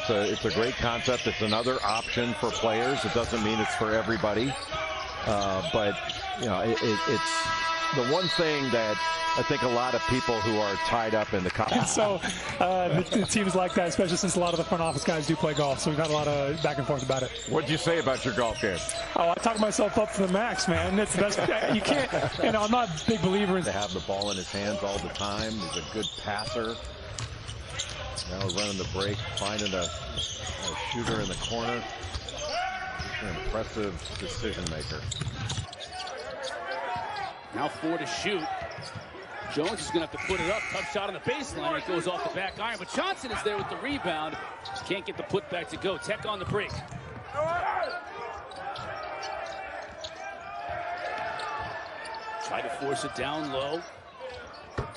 it's a great concept. It's another option for players. It doesn't mean it's for everybody, but you know, it's the one thing that I think a lot of people who are tied up in the and so the teams like that, especially since a lot of the front office guys do play golf, so we've had a lot of back and forth about it. What'd you say about your golf game? Oh, I talk myself up to the max, man. It's the best. You can't, you know, I'm not a big believer in to have the ball in his hands all the time. He's a good passer. Now running the break, finding a shooter in the corner. Just an impressive decision maker. Now 4 to shoot. Jones is going to have to put it up. Tough shot on the baseline. It goes off the back iron. But Johnson is there with the rebound. Can't get the putback to go. Tech on the break. Try to force it down low.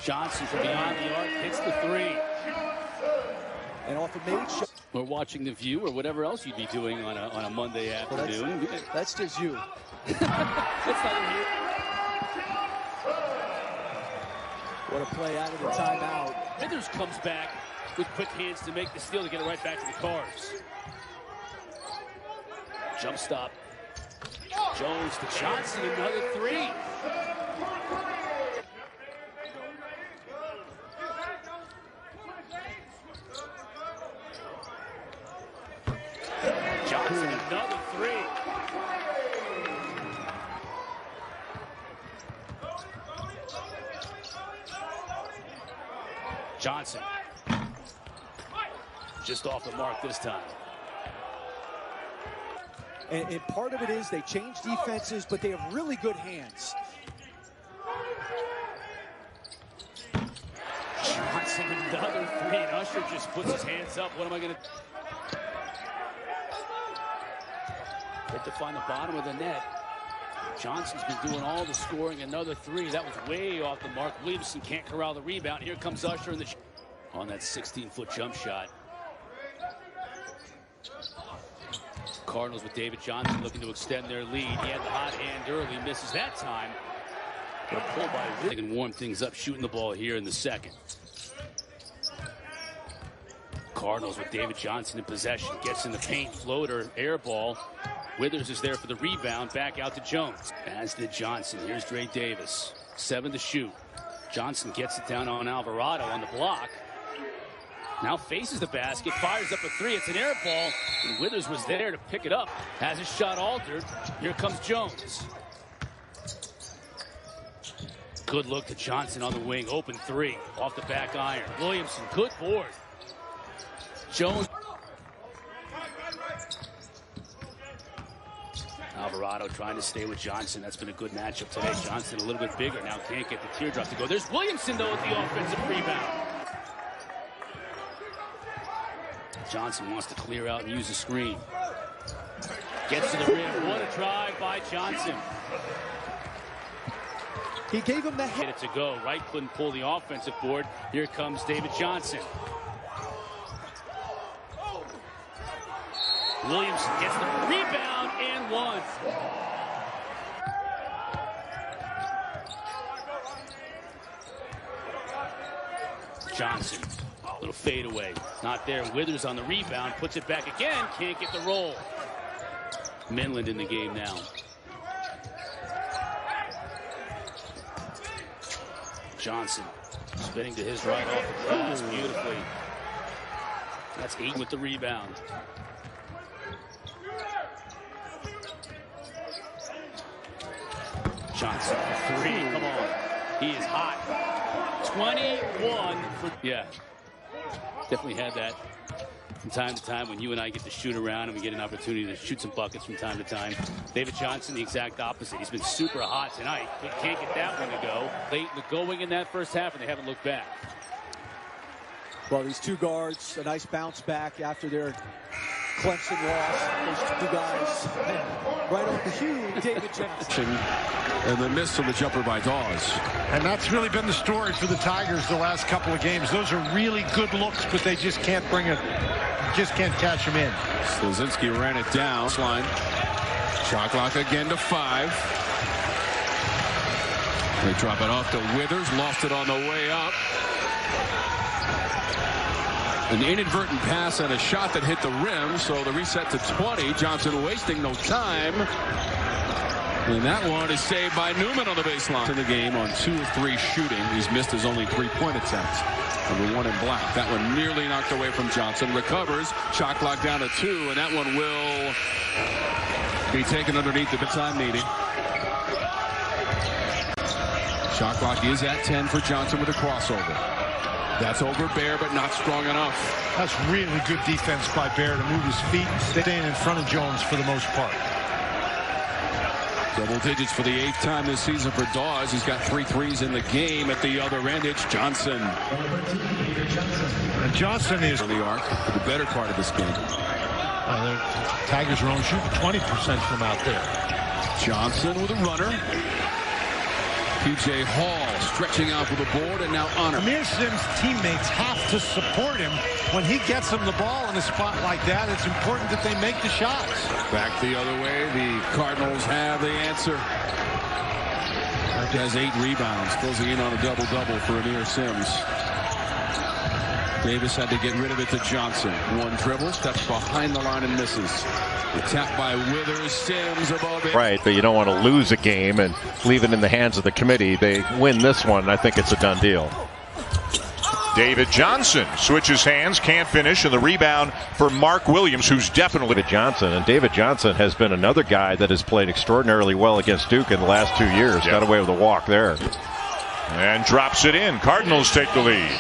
Johnson from beyond the arc hits the 3. And off a made shot. Or watching The View or whatever else you'd be doing on a Monday afternoon. Well, that's just you. That's not you. What a play out of the timeout. Withers comes back with quick hands to make the steal to get it right back to the Cars. Jump stop. Jones to Johnson, another 3. Johnson, another 3. Johnson. Just off the mark this time. And part of it is they change defenses, but they have really good hands. Johnson, another 3. And Usher just puts his hands up. What am I going to... Get to find the bottom of the net. Johnson's been doing all the scoring. Another 3. That was way off the mark. Williamson can't corral the rebound. Here comes Usher in the on that 16-foot jump shot. Cardinals with David Johnson looking to extend their lead. He had the hot hand early, misses that time. But a pull by Williamson can warm things up, shooting the ball here in the second. Cardinals with David Johnson in possession. Gets in the paint, floater, air ball. Withers is there for the rebound, back out to Jones. As did Johnson. Here's Dre Davis. 7 to shoot. Johnson gets it down on Alvarado on the block. Now faces the basket, fires up a 3. It's an air ball, and Withers was there to pick it up. Has his shot altered. Here comes Jones. Good look to Johnson on the wing. Open 3 off the back iron. Williamson, good board. Jones. Alvarado trying to stay with Johnson. That's been a good matchup today. Johnson a little bit bigger. Now can't get the teardrop to go. There's Williamson, though, with the offensive rebound. Johnson wants to clear out and use the screen. Gets to the rim. What a drive by Johnson. He gave him the hit. Get it to go. Wright couldn't pull the offensive board. Here comes David Johnson. Williamson gets the rebound and 1. Johnson, a little fade away. Not there. Withers on the rebound, puts it back again. Can't get the roll. Minland in the game now. Johnson spinning to his right off the glass beautifully. That's 8 with the rebound. Johnson for 3. Come on. He is hot. 21 for... Yeah. Definitely had that from time to time when you and I get to shoot around and we get an opportunity to shoot some buckets from time to time. David Johnson, the exact opposite. He's been super hot tonight, but can't get that one to go. Late in the going in that first half, and they haven't looked back. Well, these 2 guards, a nice bounce back after their Clemson loss. Those 2 guys right on the cue, David Johnson. And the miss on the jumper by Dawes. And that's really been the story for the Tigers the last couple of games. Those are really good looks, but they just can't bring it, just can't catch them in. Slazinski ran it down. Line. Shot clock again to 5. They drop it off to Withers. Lost it on the way up. An inadvertent pass and a shot that hit the rim, so the reset to 20. Johnson wasting no time. And that one is saved by Newman on the baseline. In the game on 2 of 3 shooting. He's missed his only 3-point attempts. Number 1 in black. That one nearly knocked away from Johnson. Recovers. Shot clock down to 2, and that one will be taken underneath the time meeting. Shot clock is at 10 for Johnson with a crossover. That's over Bear, but not strong enough. That's really good defense by Bear to move his feet and stay in front of Jones for the most part. Double digits for the 8th time this season for Dawes. He's got 3 threes in the game. At the other end, it's Johnson. And Johnson is on the arc for the better part of this game. The Tigers are only shooting 20% from out there. Johnson with a runner. P.J. Hall stretching out for the board, and now Honor. Amir Sim's teammates have to support him when he gets him the ball in a spot like that. It's important that they make the shots. Back the other way, the Cardinals have the answer. Has 8 rebounds, closing in on a double-double for Amir Sims. Davis had to get rid of it to Johnson. 1 dribble, steps behind the line and misses. The tap by Withers, Sims above it. Right, but you don't want to lose a game and leave it in the hands of the committee. They win this one, I think it's a done deal. David Johnson switches hands, can't finish, and the rebound for Mark Williams, who's definitely David Johnson. And David Johnson has been another guy that has played extraordinarily well against Duke in the last 2 years. Yep. Got away with a walk there. And drops it in. Cardinals take the lead.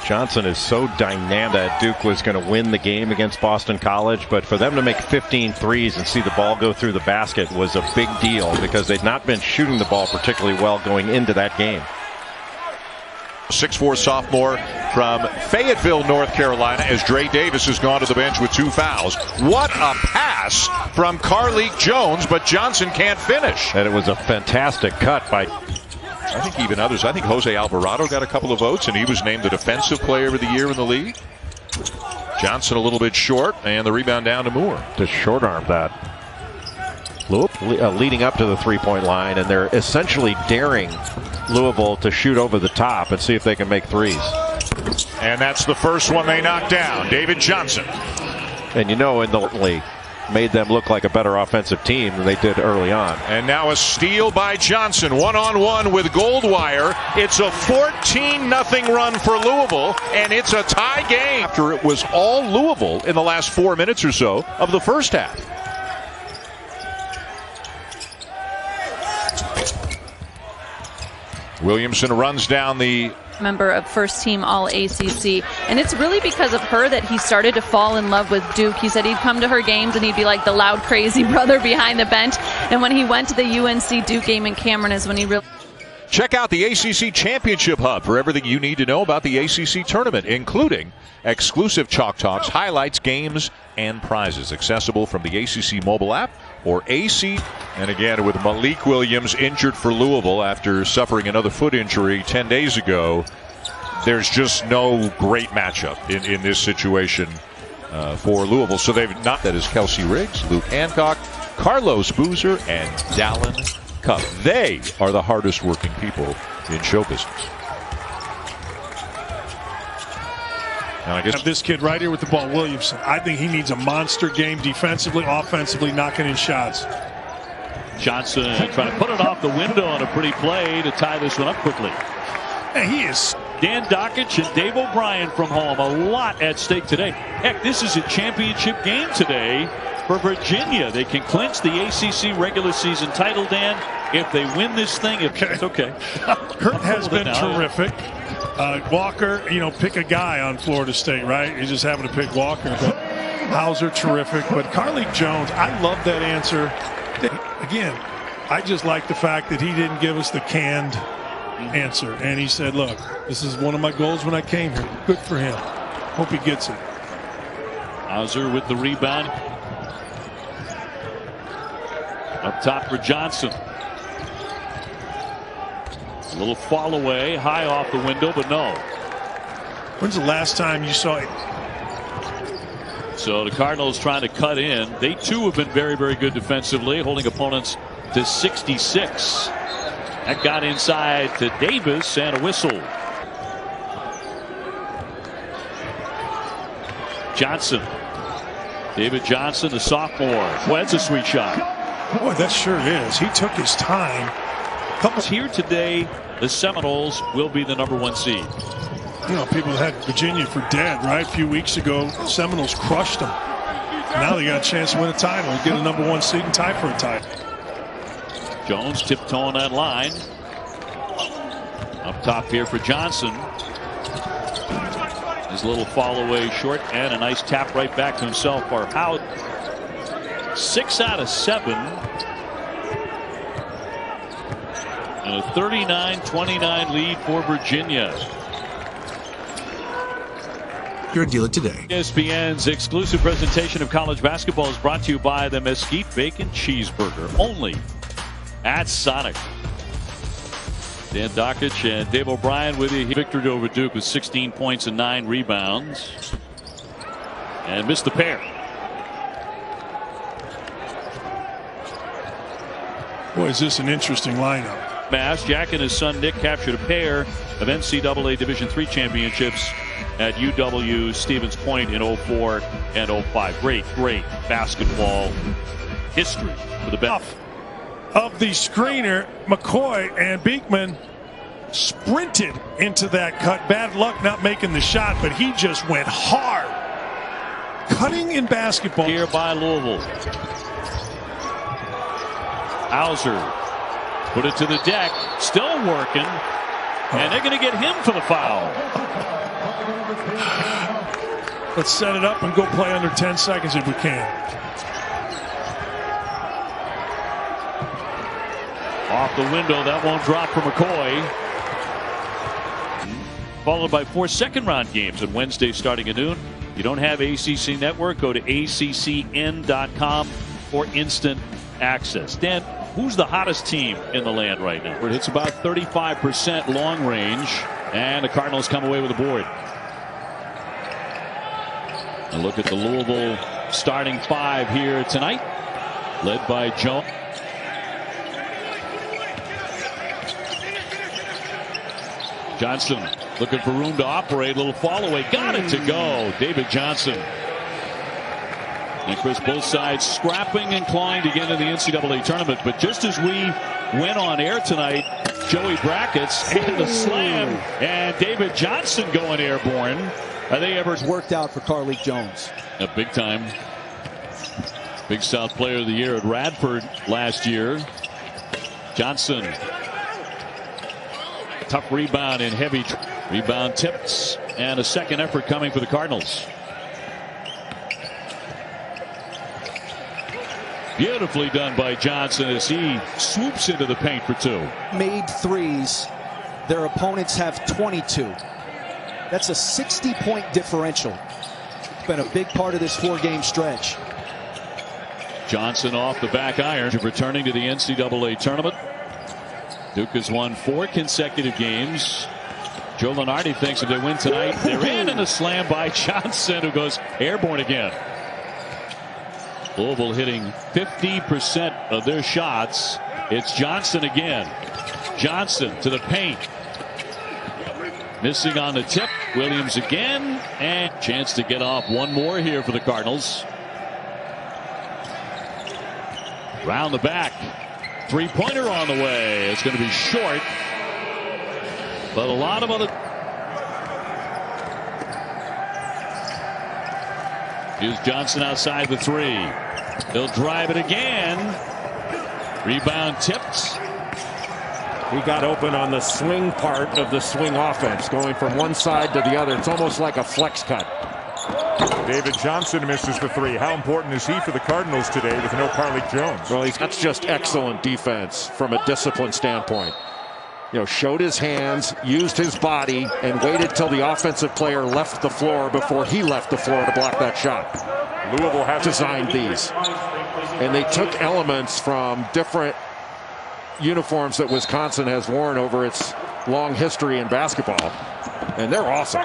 Johnson is so dynamic that Duke was going to win the game against Boston College, but for them to make 15 threes and see the ball go through the basket was a big deal because they'd not been shooting the ball particularly well going into that game. 6'4" sophomore from Fayetteville, North Carolina, as Dre Davis has gone to the bench with 2 fouls. What a pass from Carlik Jones, but Johnson can't finish. And it was a fantastic cut by, I think even others. I think Jose Alvarado got a couple of votes, and he was named the Defensive Player of the Year in the league. Johnson a little bit short, and the rebound down to Moore. Just short arm that. Leading up to the 3-point line, and they're essentially daring Louisville to shoot over the top and see if they can make threes. And that's the first one they knocked down. David Johnson. And you know, in the league, made them look like a better offensive team than they did early on. And now a steal by Johnson, 1-on-1 with Goldwire. It's a 14-0 run for Louisville, and it's a tie game after it was all Louisville in the last 4 minutes or so of the first half. Williamson runs down the member of first team all ACC, and it's really because of her that he started to fall in love with Duke. He said he'd come to her games and he'd be like the loud crazy brother behind the bench, and when he went to the UNC Duke game in Cameron is when he really Check out the ACC Championship Hub for everything you need to know about the ACC tournament, including exclusive Chalk Talks, highlights, games, and prizes. Accessible from the ACC mobile app or AC. And again, with Malik Williams injured for Louisville after suffering another foot injury 10 days ago, there's just no great matchup in this situation for Louisville. So they've not. That is Kelsey Riggs, Luke Hancock, Carlos Boozer, and Dallin Cup. They are the hardest working people in show business. And I guess this kid right here with the ball, Williamson. I think he needs a monster game defensively, offensively, knocking in shots. Johnson trying to put it off the window on a pretty play to tie this one up quickly. And he is. Dan Dockich and Dave O'Brien from home. A lot at stake today. Heck, this is a championship game today for Virginia. They can clinch the ACC regular season title, Dan, if they win this thing. It's okay. Hurt has been terrific. Walker, pick a guy on Florida State, right? You just happen to pick Walker. But Hauser, terrific. But Carlik Jones, I love that answer. Again, I just like the fact that he didn't give us the canned answer. And he said, look, this is one of my goals when I came here. Good for him. Hope he gets it. Hauser with the rebound. Up top for Johnson. A little fall away, high off the window, but no. When's the last time you saw it? So the Cardinals trying to cut in. They too have been very, very good defensively, holding opponents to 66. That got inside to Davis and a whistle. Johnson. David Johnson, the sophomore. Well, that's a sweet shot. Boy, that sure is. He took his time. Here today, the Seminoles will be the #1 seed. You know, people had Virginia for dead, right? A few weeks ago, Seminoles crushed them. Now they got a chance to win a title, get a #1 seed and tie for a title. Jones tiptoeing that line. Up top here for Johnson. His little fall away short and a nice tap right back to himself for Howard. 6 out of 7. And a 39-29 lead for Virginia. Your dealer today. ESPN's exclusive presentation of college basketball is brought to you by the Mesquite Bacon Cheeseburger, only at Sonic. Dan Dockich and Dave O'Brien with you. Victory over Duke with 16 points and 9 rebounds. And missed the pair. Boy, is this an interesting lineup. Jack and his son Nick captured a pair of NCAA Division III championships at UW Stevens Point in 04 and 05. Great basketball history for the best. Of the screener, McCoy and Beekman sprinted into that cut. Bad luck not making the shot, but he just went hard. Cutting in basketball. Here by Louisville. Hauser put it to the deck, still working, and they're going to get him for the foul. Let's set it up and go play under 10 seconds if we can. Off the window, that won't drop for McCoy. Followed by 4 second-round games on Wednesday starting at noon. If you don't have ACC Network, go to ACCN.com for instant access. Dan, who's the hottest team in the land right now? It's about 35% long range, and the Cardinals come away with a board. A look at the Louisville starting 5 here tonight, led by Jones. Johnson looking for room to operate. Little fall away. Got it to go. David Johnson. And Chris, both sides scrapping and clawing to get into the NCAA tournament. But just as we went on air tonight, Joey Brackets and the slam. And David Johnson going airborne. Are they ever worked out for Carlik Jones? A big time. Big South Player of the Year at Radford last year. Johnson. Tough rebound in heavy. Rebound tips. And a second effort coming for the Cardinals. Beautifully done by Johnson as he swoops into the paint for 2. Made threes. Their opponents have 22. That's a 60-point differential. It's been a big part of this 4-game stretch. Johnson off the back iron, returning to the NCAA tournament. Duke has won 4 consecutive games. Joe Lunardi thinks if they win tonight, they're in, and a slam by Johnson, who goes airborne again. Louisville hitting 50% of their shots. It's Johnson again. Johnson to the paint. Missing on the tip. Williams again. And chance to get off one more here for the Cardinals. Round the back. 3-pointer on the way. It's going to be short. But a lot of other. Here's Johnson outside the 3. He'll drive it again. Rebound tipped. He got open on the swing part of the swing offense, going from one side to the other. It's almost like a flex cut. David Johnson misses the 3. How important is he for the Cardinals today with no Carlik Jones? Well, that's just excellent defense from a discipline standpoint. You know, showed his hands, used his body, and waited till the offensive player left the floor before he left the floor to block that shot. Louisville has designed these. And they took elements from different uniforms that Wisconsin has worn over its long history in basketball. And they're awesome.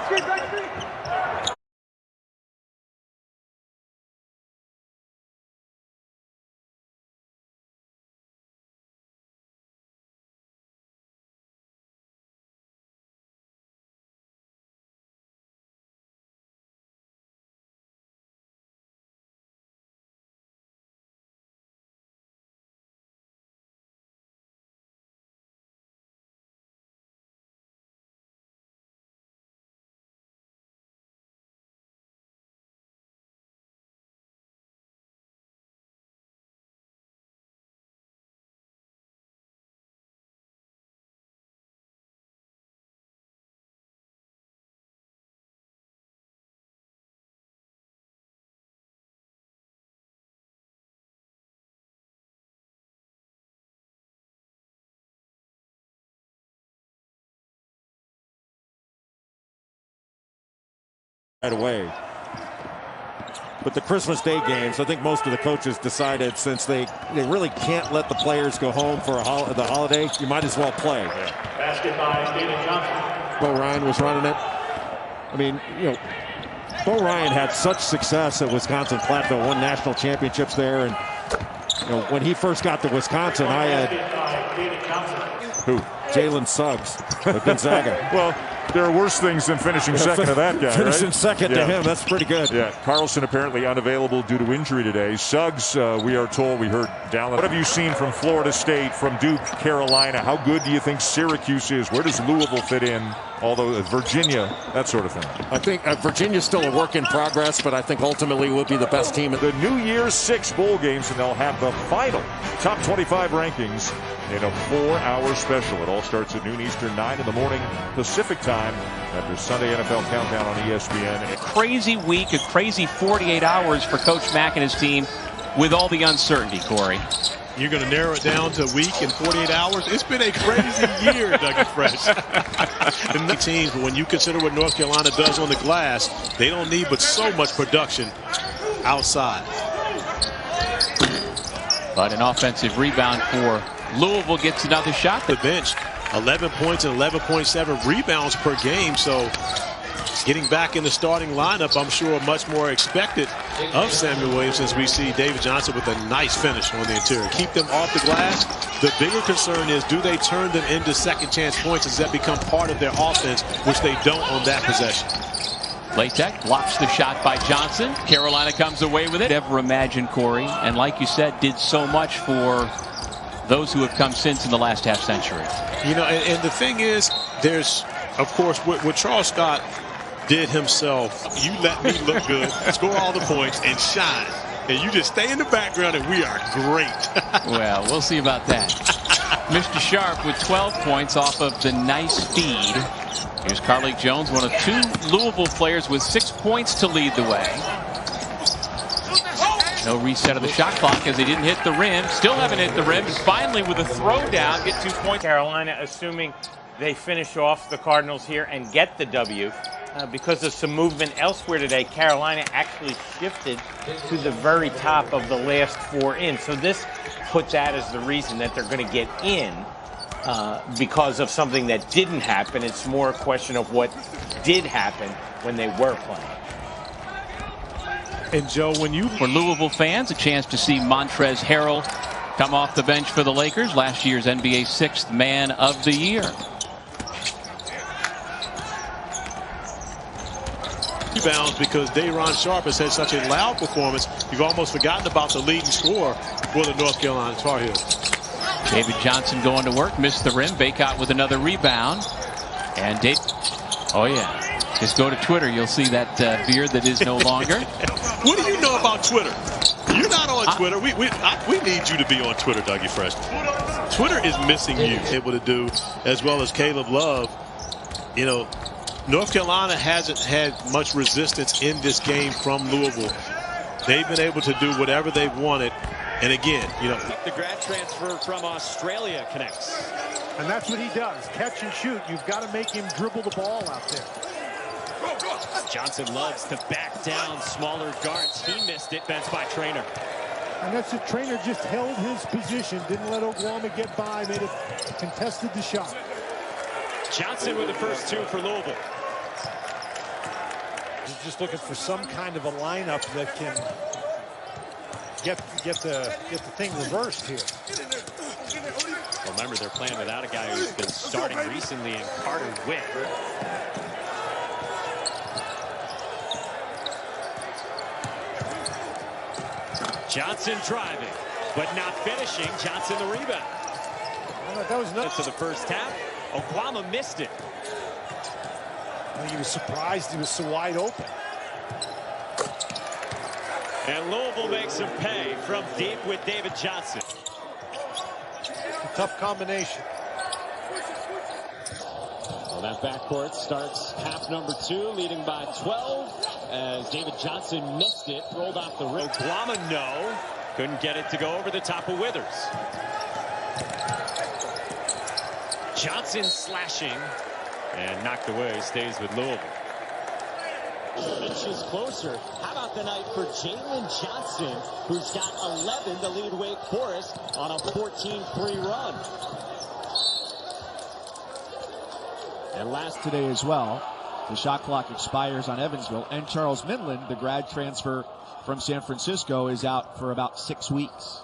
right away. But the Christmas Day games, I think most of the coaches decided since they really can't let the players go home for the holiday, you might as well play. Basket by David Johnson. Bo Ryan was running it. I mean, Bo Ryan had such success at Wisconsin-Platteville, won national championships there, and when he first got to Wisconsin, I had who? Jalen Suggs at Gonzaga. Well, there are worse things than finishing second to that guy, Finishing right? second to him, that's pretty good. Yeah, Carlson apparently unavailable due to injury today. Suggs, we are told, we heard down. What have you seen from Florida State, from Duke, Carolina? How good do you think Syracuse is? Where does Louisville fit in? Although Virginia, that sort of thing. I think Virginia's still a work in progress, but I think ultimately will be the best team. The New Year's 6 bowl games, and they'll have the final top 25 rankings in a 4-hour special. It all starts at noon Eastern, 9 in the morning Pacific time after Sunday NFL Countdown on ESPN. A crazy week, a crazy 48 hours for Coach Mack and his team with all the uncertainty, Corey. You're going to narrow it down to a week and 48 hours. It's been a crazy year, Dougie Fresh. The teams, but when you consider what North Carolina does on the glass, they don't need but so much production outside. But an offensive rebound for Louisville gets another shot. The bench, 11 points and 11.7 rebounds per game. So getting back in the starting lineup, I'm sure much more expected of Samuel Williams as we see David Johnson with a nice finish on the interior. Keep them off the glass. The bigger concern is, do they turn them into second chance points? Does that become part of their offense, which they don't on that possession? Latek blocks the shot by Johnson. Carolina comes away with it. Never imagined, Corey, and like you said, did so much for those who have come since in the last half century. And the thing is, there's, of course, what Charles Scott did himself. You let me look good, score all the points, and shine. And you just stay in the background, and we are great. Well, we'll see about that. Mr. Sharp with 12 points off of the nice feed. Here's Carlik Jones, one of 2 Louisville players with 6 points to lead the way. No reset of the shot clock as they didn't hit the rim. Still haven't hit the rim. And finally, with a throwdown, get 2 points. Carolina, assuming they finish off the Cardinals here and get the W. Because of some movement elsewhere today, Carolina actually shifted to the very top of the last 4 in. So this puts that as the reason that they're going to get in because of something that didn't happen. It's more a question of what did happen when they were playing. And Joe, for Louisville fans, a chance to see Montrezl Harrell come off the bench for the Lakers, last year's NBA 6th Man of the Year. Rebounds because Day'Ron Sharp has had such a loud performance, you've almost forgotten about the leading scorer for the North Carolina Tar Heels. David Johnson going to work, missed the rim. Baycott with another rebound. And oh yeah, just go to Twitter, you'll see that beard that is no longer. What do you know about Twitter? You're not on Twitter. We need you to be on Twitter, Dougie Fresh. Twitter is missing you. Able to do, as well as Caleb Love. North Carolina hasn't had much resistance in this game from Louisville. They've been able to do whatever they've wanted. And again, the grad transfer from Australia connects. And that's what he does. Catch and shoot. You've got to make him dribble the ball out there. Johnson loves to back down smaller guards. He missed it. Bench by Traynor. And that's the Traynor just held his position. Didn't let Oklahoma get by. Made it, contested the shot. Johnson with the first 2 for Louisville. He's just looking for some kind of a lineup that can get the thing reversed here. Well, remember, they're playing without a guy who's been starting recently in Carter Witt. Johnson driving, but not finishing. Johnson the rebound. That was nuts. To the first half. Oklahoma missed it. I think he was surprised he was so wide open. And Louisville makes him pay from deep with David Johnson. A tough combination. Well, that backcourt starts half number 2, leading by 12 as David Johnson missed it, rolled off the rim. Oklahoma, no. Couldn't get it to go over the top of Withers. Johnson slashing and knocked away, stays with Louisville. Inches closer. How about the night for Jalen Johnson, who's got 11 to lead Wake Forest on a 14-3 run. And last today as well, the shot clock expires on Evansville, and Charles Minlend, the grad transfer from San Francisco, is out for about 6 weeks.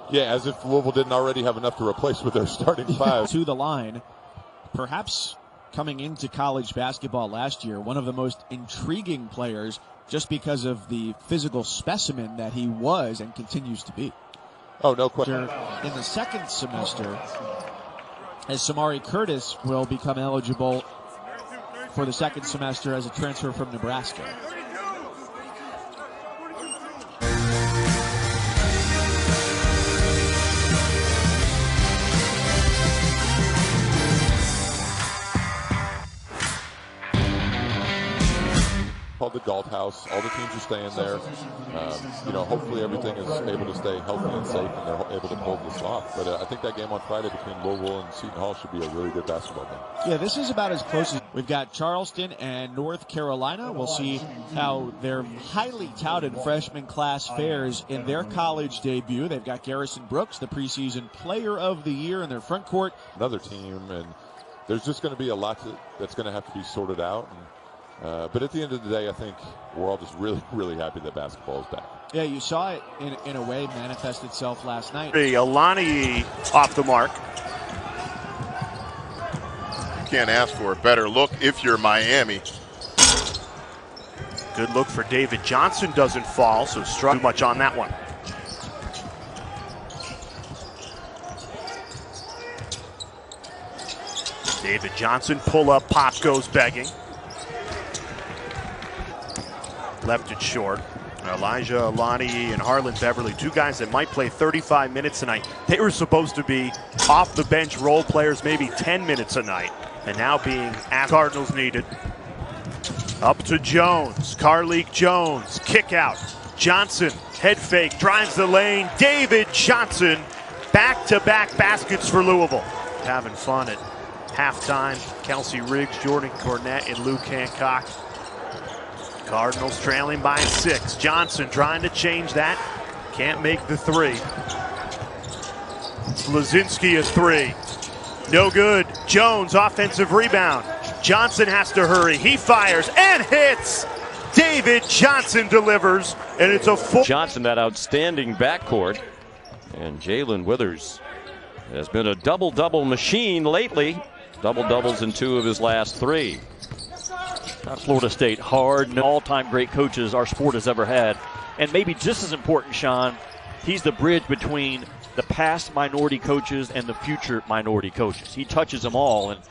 Yeah, as if Louisville didn't already have enough to replace with their starting five. To the line, perhaps coming into college basketball last year, one of the most intriguing players just because of the physical specimen that he was and continues to be. Oh, no question. In the second semester, as Samari Curtis will become eligible for the second semester as a transfer from Nebraska. Called the Galt House. All the teams are staying there. Hopefully everything is able to stay healthy and safe, and they're able to pull this off. But I think that game on Friday between Louisville and Seton Hall should be a really good basketball game. Yeah, this is about as close as we've got Charleston and North Carolina. We'll see how their highly touted freshman class fares in their college debut. They've got Garrison Brooks, the preseason player of the year in their front court. Another team, and there's just going to be a lot that's going to have to be sorted out. But at the end of the day, I think we're all just really, really happy that basketball is back. Yeah, you saw it in a way manifest itself last night. Alani off the mark. You can't ask for a better look if you're Miami. Good look for David Johnson, doesn't fall, so struck too much on that one. David Johnson, pull up, pop goes begging. Left it short. Elijah Alani and Harlan Beverly, two guys that might play 35 minutes tonight. They were supposed to be off the bench role players, maybe 10 minutes a night, and now being asked. Cardinals needed. Up to Jones. Carleek Jones. Kick out. Johnson. Head fake. Drives the lane. David Johnson. Back-to-back baskets for Louisville. Having fun at halftime. Kelsey Riggs, Jordan Cornett, and Luke Hancock. Cardinals trailing by 6. Johnson trying to change that. Can't make the three. Slazinski a three. No good. Jones, offensive rebound. Johnson has to hurry. He fires and hits. David Johnson delivers, and it's a full. Johnson, that outstanding backcourt. And Jalen Withers has been a double-double machine lately. Double-doubles in 2 of his last 3. Florida State, hard, all-time great coaches our sport has ever had. And maybe just as important, Sean, he's the bridge between the past minority coaches and the future minority coaches. He touches them all, and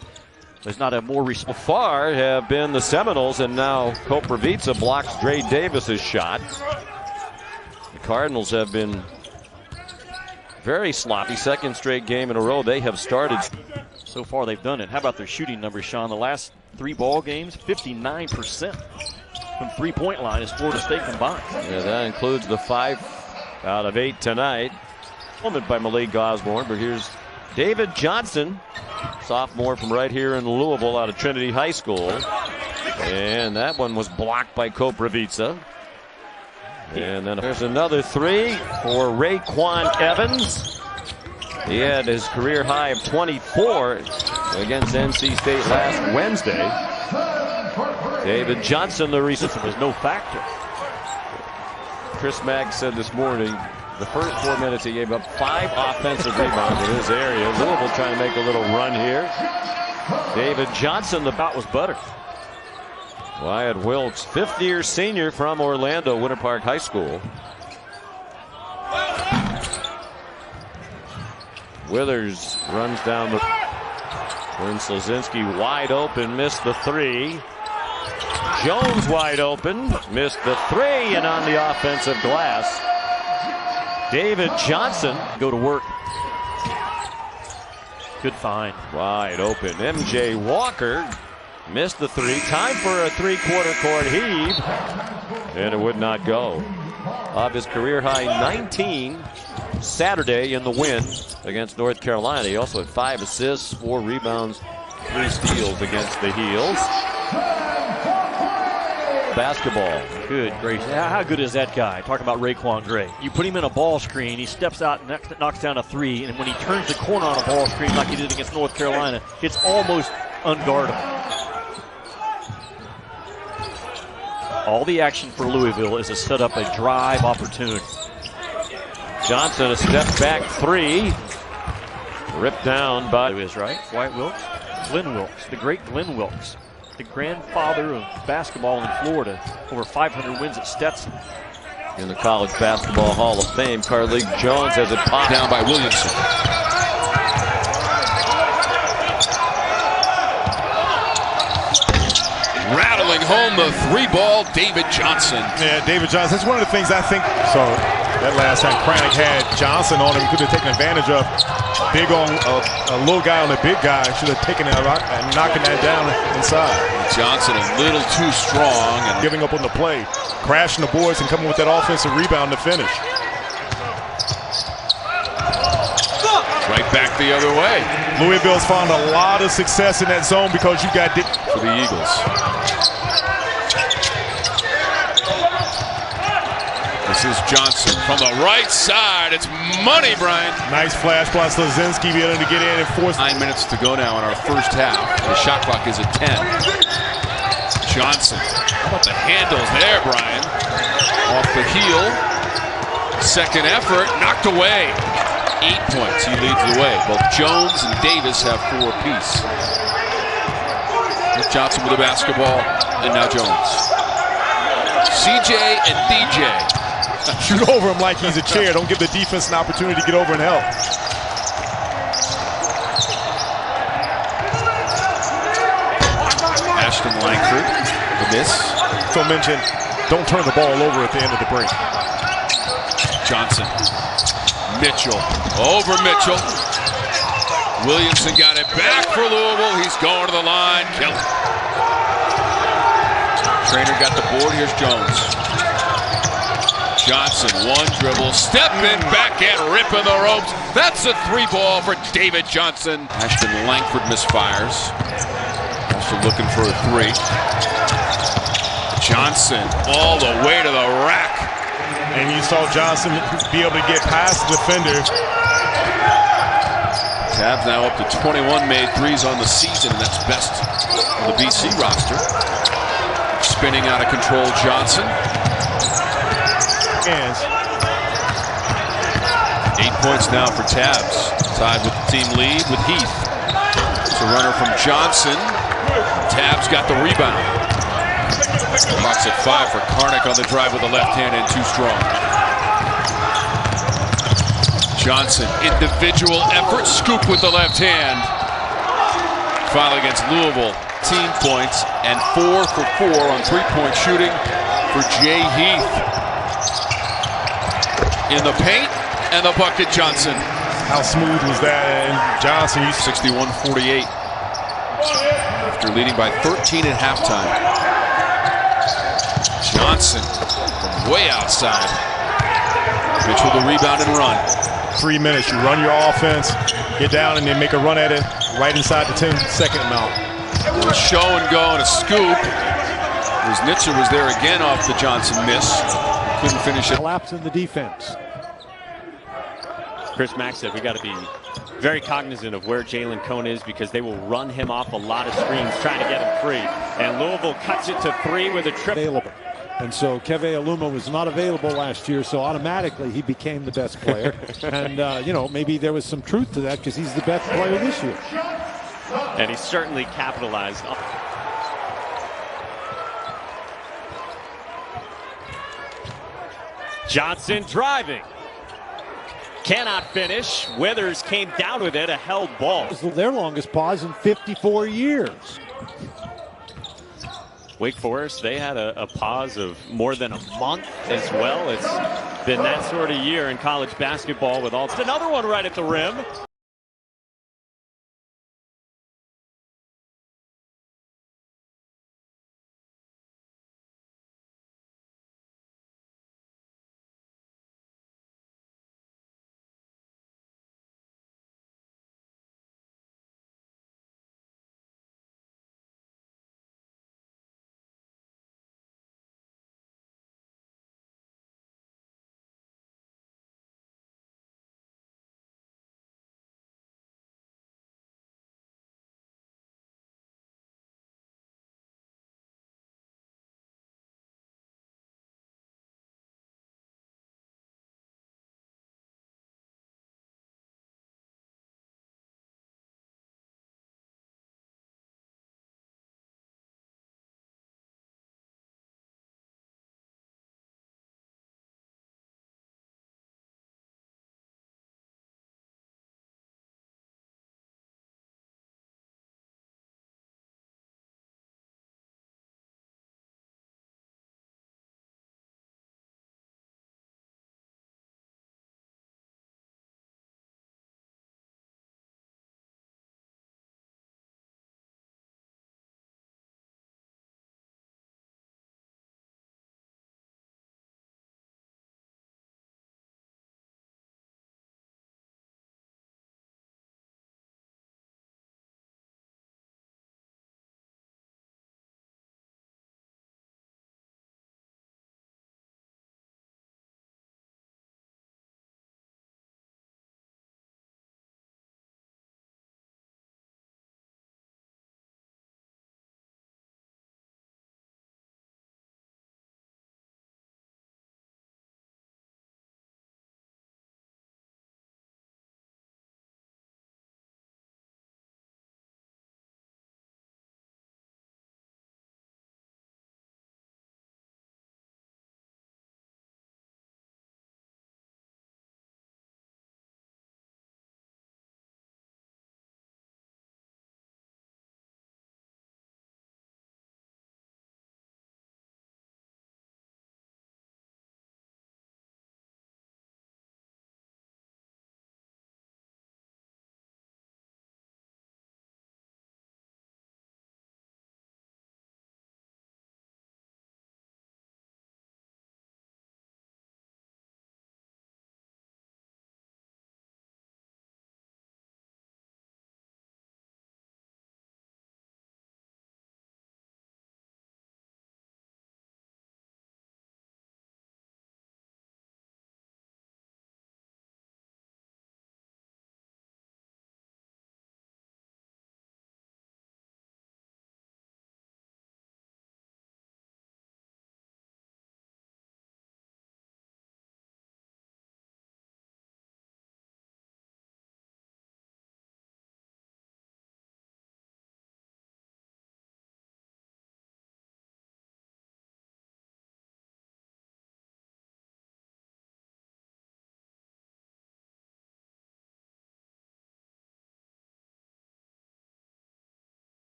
there's not a more far have been the Seminoles, and now Koprivica blocks Dre Davis's shot. The Cardinals have been very sloppy. Second straight game in a row they have started. So far they've done it. How about their shooting numbers, Sean? The last 3 ball games, 59% from three-point line is Florida State combined. Yeah, that includes the 5 out of 8 tonight. Moment by Malik Osborne, but here's David Johnson, sophomore from right here in Louisville out of Trinity High School. And that one was blocked by Koprivica. And then there's another 3 for Raekwon Evans. He had his career high of 24 against NC State last Wednesday. David Johnson, the reason was no factor. Chris Magg said this morning, the first 4 minutes he gave up 5 offensive rebounds in his area. Louisville trying to make a little run here. David Johnson, the bout was butter. Wyatt Wilkes, 5th-year senior from Orlando, Winter Park High School. Withers runs down the. When Slazinski wide open, missed the 3. Jones wide open, missed the 3, and on the offensive glass, David Johnson go to work. Good find. Wide open. MJ Walker missed the 3. Time for a 3-quarter court heave, and it would not go. Of his career high 19 Saturday in the win against North Carolina. He also had 5 assists, 4 rebounds, 3 steals against the Heels. basketball. Good gracious. How good is that guy? Talking about Raekwon Gray. You put him in a ball screen, he steps out and knocks down a three, and when he turns the corner on a ball screen like he did against North Carolina, it's almost unguardable. All the action for Louisville is to set up a drive opportunity. Johnson, a step back three. Ripped down by... It is, right? Wyatt Wilkes, Glenn Wilkes, the great Glenn Wilkes, the grandfather of basketball in Florida, over 500 wins at Stetson. In the College Basketball Hall of Fame, Carlik Jones has it popped down by Williamson. Rattling home the three ball, David Johnson. Yeah, David Johnson. That's one of the things I think. So that last time Kranick had Johnson on him, he could have taken advantage of. Big on a little guy on a big guy. Should have taken it and knocking that down inside. Johnson a little too strong and giving up on the play, crashing the boards and coming with that offensive rebound to finish. Right back the other way. Louisville's found a lot of success in that zone because you got for the Eagles. This is Johnson from the right side. It's money, Brian. Nice flash by Slazinski being able to get in and force. 9 minutes to go now in our first half. The shot clock is at 10. Johnson. How about the handles there, Brian? Off the heel. Second effort. Knocked away. 8 points. He leads the way. Both Jones and Davis have 4 apiece. Johnson with the basketball, and now Jones. CJ and DJ. Shoot over him like he's a chair. Don't give the defense an opportunity to get over and help. Ashton Langford, the miss. So mention, don't turn the ball over at the end of the break. Johnson. Mitchell. Over Mitchell. Williamson got it back for Louisville. He's going to the line. Kill it. Trainer got the board. Here's Jones. Johnson, one dribble, step in, backhand, ripping the ropes. That's a three ball for David Johnson. Ashton Langford misfires. Also looking for a three. Johnson all the way to the rack. And you saw Johnson be able to get past the defender. Tabs now up to 21 made threes on the season, and that's best on the BC roster. Spinning out of control, Johnson. 8 points now for Tabs. Tied with the team lead with Heath. It's a runner from Johnson. Tabs got the rebound. Clock's at 5 for Karnick on the drive with the left hand and too strong. Johnson, individual effort, scoop with the left hand. Foul against Louisville. 18 points and 4 for 4 on three-point shooting for Jay Heath. In the paint, and the bucket, Johnson. How smooth was that? And Johnson, 61-48. After leading by 13 at halftime. Johnson from way outside. Mitchell the rebound and run. 3 minutes, you run your offense, get down and then make a run at it right inside the 10-second amount. A show and go and a scoop. Nitzer was there again off the Johnson miss. Couldn't finish it. Collapse in the defense. Chris Mack said we got to be very cognizant of where Jalen Cone is because they will run him off a lot of screens trying to get him free. And Louisville cuts it to 3 with a trip. Available. And so Keve Aluma was not available last year, so automatically he became the best player. And, you know, maybe there was some truth to that because he's the best player this year. And he certainly capitalized. Johnson driving. Cannot finish. Withers came down with it, a held ball. It was their longest pause in 54 years. Wake Forest, they had a pause of more than a month as well. It's been that sort of year in college basketball with all. Another one right at the rim.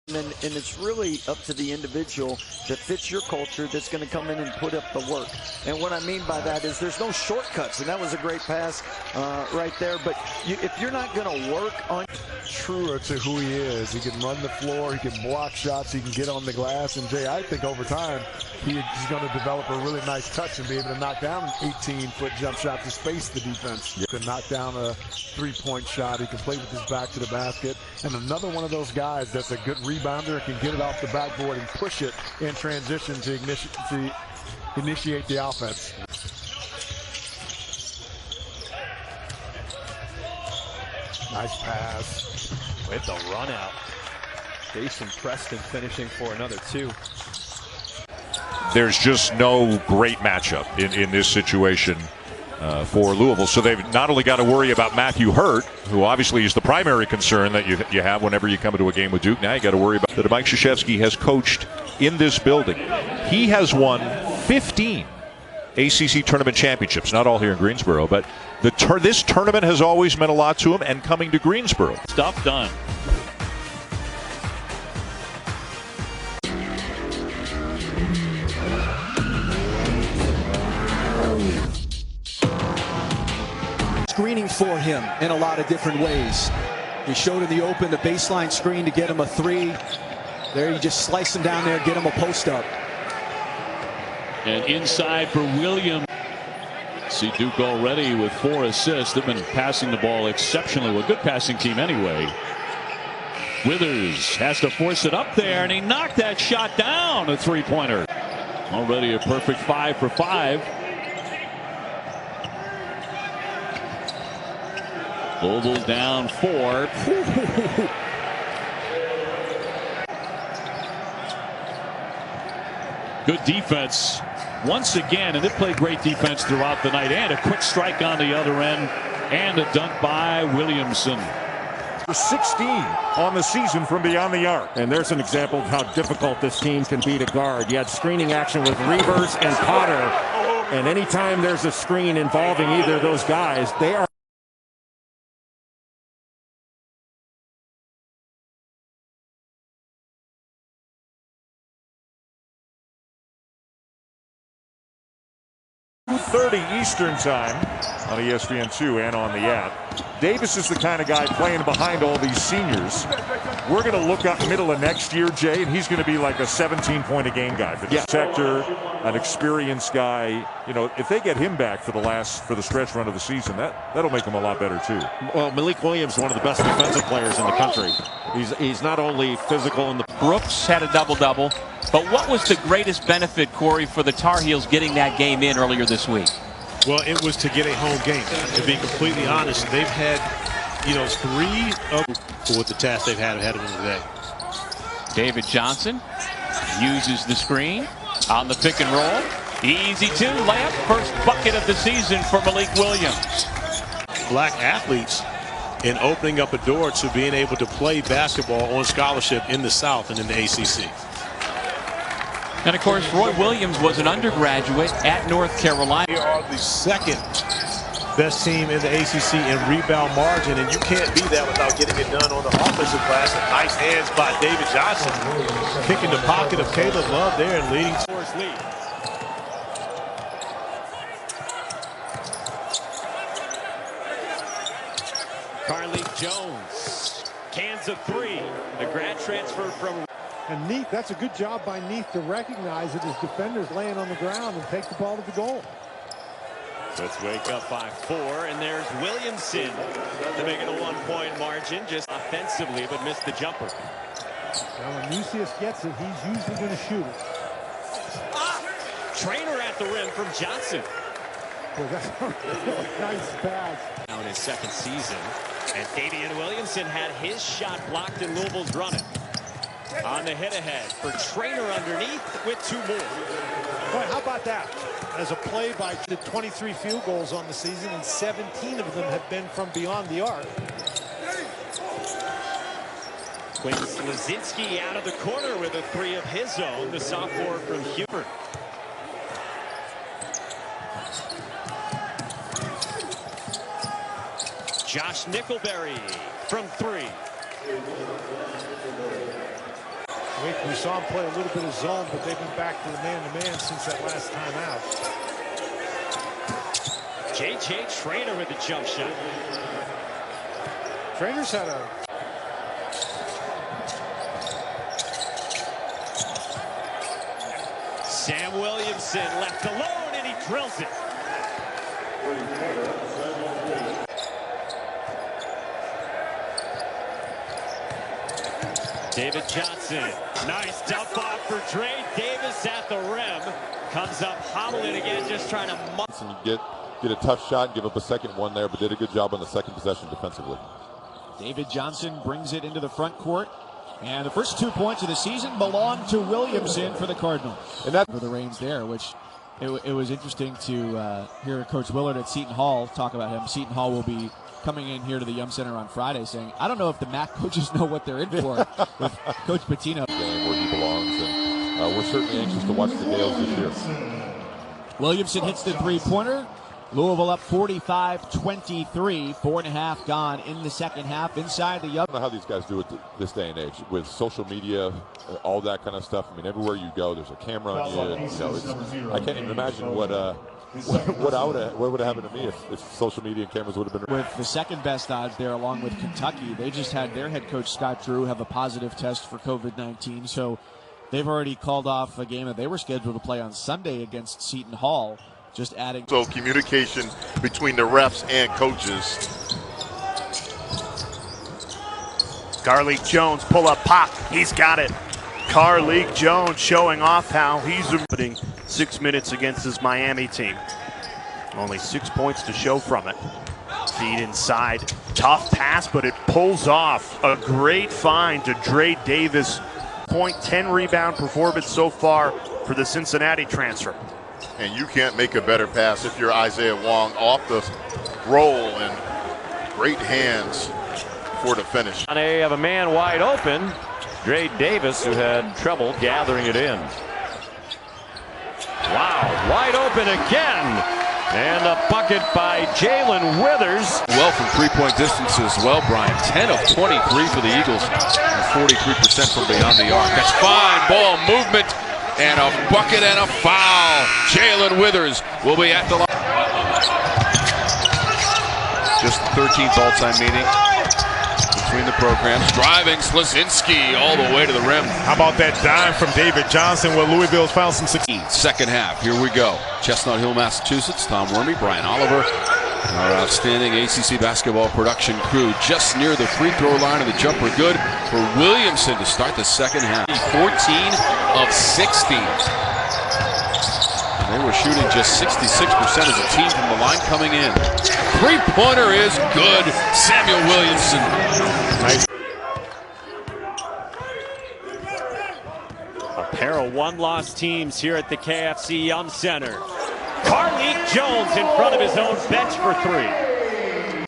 And it's really up to the individual that fits your culture that's going to come in and put up the work. And what I mean by that is there's no shortcuts, and that was a great pass right there. But if you're not going to work on truer to who he is, he can run the floor, he can block shots, he can get on the glass. And Jay, I think over time he's going to develop a really nice touch and be able to knock down an 18-foot jump shot to space the defense. He can knock down a three-point shot. He can play with his back to the basket. And another one of those guys that's a good rebounder, can get it off the backboard and push it in transition to initiate the offense. Nice pass with the run out. Jason Preston finishing for another two. There's just no great matchup in this situation for Louisville. So they've not only got to worry about Matthew Hurt, who obviously is the primary concern that you have whenever you come into a game with Duke. Now you got to worry about that Mike Krzyzewski has coached in this building. He has won 15 ACC tournament championships, not all here in Greensboro, but this tournament has always meant a lot to him, and coming to Greensboro. Stuff done. Screening for him in a lot of different ways. He showed in the open the baseline screen to get him a three. There you just slice him down there, get him a post up. And inside for Williams. See Duke already with 4 assists. They've been passing the ball exceptionally well. Good passing team anyway. Withers has to force it up there, and he knocked that shot down. A three-pointer. Already a perfect 5 for 5. Louisville down 4. Good defense once again, and they played great defense throughout the night. And a quick strike on the other end, and a dunk by Williamson. 16 on the season from beyond the arc. And there's an example of how difficult this team can be to guard. You had screening action with Reavers and Potter, and anytime there's a screen involving either of those guys, they are .30 Eastern time on ESPN2 and on the app. Davis is the kind of guy playing behind all these seniors. We're going to look up middle of next year, Jay, and he's going to be like a 17-point-a-game guy for the sector, an experienced guy. You know, if they get him back for the stretch run of the season, that'll make him a lot better too. Well, Malik Williams, one of the best defensive players in the country. He's not only physical in the Brooks had a double-double. But what was the greatest benefit, Corey, for the Tar Heels getting that game in earlier this week? Well, it was to get a home game. To be completely honest, they've had, 3 for the task they've had ahead of them today. David Johnson uses the screen on the pick and roll. Easy 2 layup. First bucket of the season for Malik Williams. Black athletes in opening up a door to being able to play basketball on scholarship in the South and in the ACC. And of course, Roy Williams was an undergraduate at North Carolina. They are the second best team in the ACC in rebound margin, and you can't be that without getting it done on the offensive glass. And nice hands by David Johnson, picking the pocket of Caleb Love there and leading towards lead. Carlik Jones cans a 3. The grad transfer from. And Neath, that's a good job by Neath to recognize that his defender's laying on the ground and take the ball to the goal. Let's wake up by 4, and there's Williamson to make it a 1-point margin, just offensively, but missed the jumper. Now, when Mucius gets it, he's usually going to shoot it. Trainer at the rim from Johnson. Well, that's a really nice pass. Now in his second season, and Davian Williamson had his shot blocked in Louisville's running. On the hit ahead for Trainer underneath with 2 more. Boy, how about that? As a play by the 23 field goals on the season, and 17 of them have been from beyond the arc. Quinn Slazinski out of the corner with a 3 of his own, the sophomore from Hubert. Josh Nickelberry from 3. We saw him play a little bit of zone, but they've been back to the man-to-man since that last time out. J.J. Traynor with the jump shot. Trainer's had a... Sam Williamson left alone, and he drills it. David Johnson, nice dump off for Dre Davis at the rim. Comes up hobbling again, just trying to... Get a tough shot, give up a second one there, but did a good job on the second possession defensively. David Johnson brings it into the front court. And the first 2 points of the season belong to Williamson for the Cardinals. And that for the reins there, which it was interesting to hear Coach Willard at Seton Hall talk about him. Seton Hall will be coming in here to the Yum Center on Friday saying, I don't know if the MAC coaches know what they're in for with Coach Pitino. Game where he belongs, and we're certainly anxious to watch the Gales this year. Williamson hits the three-pointer. Louisville up 45-23, 4.5 gone in the second half inside the Yum. I don't know how these guys do it this day and age with social media, all that kind of stuff. I mean, everywhere you go, there's a camera on you. And, I can't even imagine what would have happened to me if social media and cameras would have been. With the second best odds there, along with Kentucky, they just had their head coach Scott Drew have a positive test for COVID-19, so they've already called off a game that they were scheduled to play on Sunday against Seton Hall. Just adding. So communication between the refs and coaches. Garlic Jones, pull up, pop. He's got it. Garlic Jones showing off how he's putting 6 minutes against his Miami team. Only 6 points to show from it. Feed inside. Tough pass, but it pulls off. A great find to Dre Davis. 10 rebound performance so far for the Cincinnati transfer. And you can't make a better pass if you're Isaiah Wong off the roll, and great hands for the finish. They have a man wide open. Dre Davis, who had trouble gathering it in. Wow, wide open again. And a bucket by Jalen Withers. Well from three-point distance as well, Brian. 10 of 23 for the Eagles. 43% from beyond the arc. That's fine. Ball movement. And a bucket and a foul. Jalen Withers will be at the line. Just the 13th all-time meeting between the programs. Driving Slazinski all the way to the rim. How about that dime from David Johnson where Louisville's found some success? Second half, here we go. Chestnut Hill, Massachusetts. Tom Wormy, Brian Oliver, our outstanding ACC basketball production crew just near the free throw line, and the jumper good for Williamson to start the second half. 14 of 60. And they were shooting just 66% as a team from the line coming in. Three-pointer is good. Samuel Williamson. Nice. A pair of one-loss teams here at the KFC Yum Center. Garlic Jones in front of his own bench for three.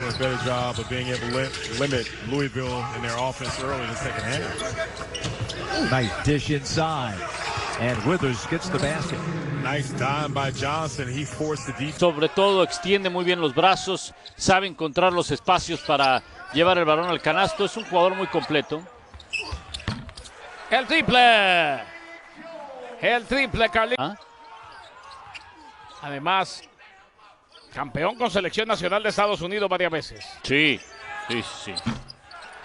A better job of being able to limit Louisville in their offense early in the second half. Nice dish inside. And Withers gets the basket. Nice dime by Johnson. He forced the defense. Sobre todo extiende muy bien los brazos, sabe encontrar los espacios para llevar el balón al canasto. Es un jugador muy completo. El triple. El triple, Carly. Además, campeón con selección nacional de Estados Unidos varias veces. Sí, sí, sí.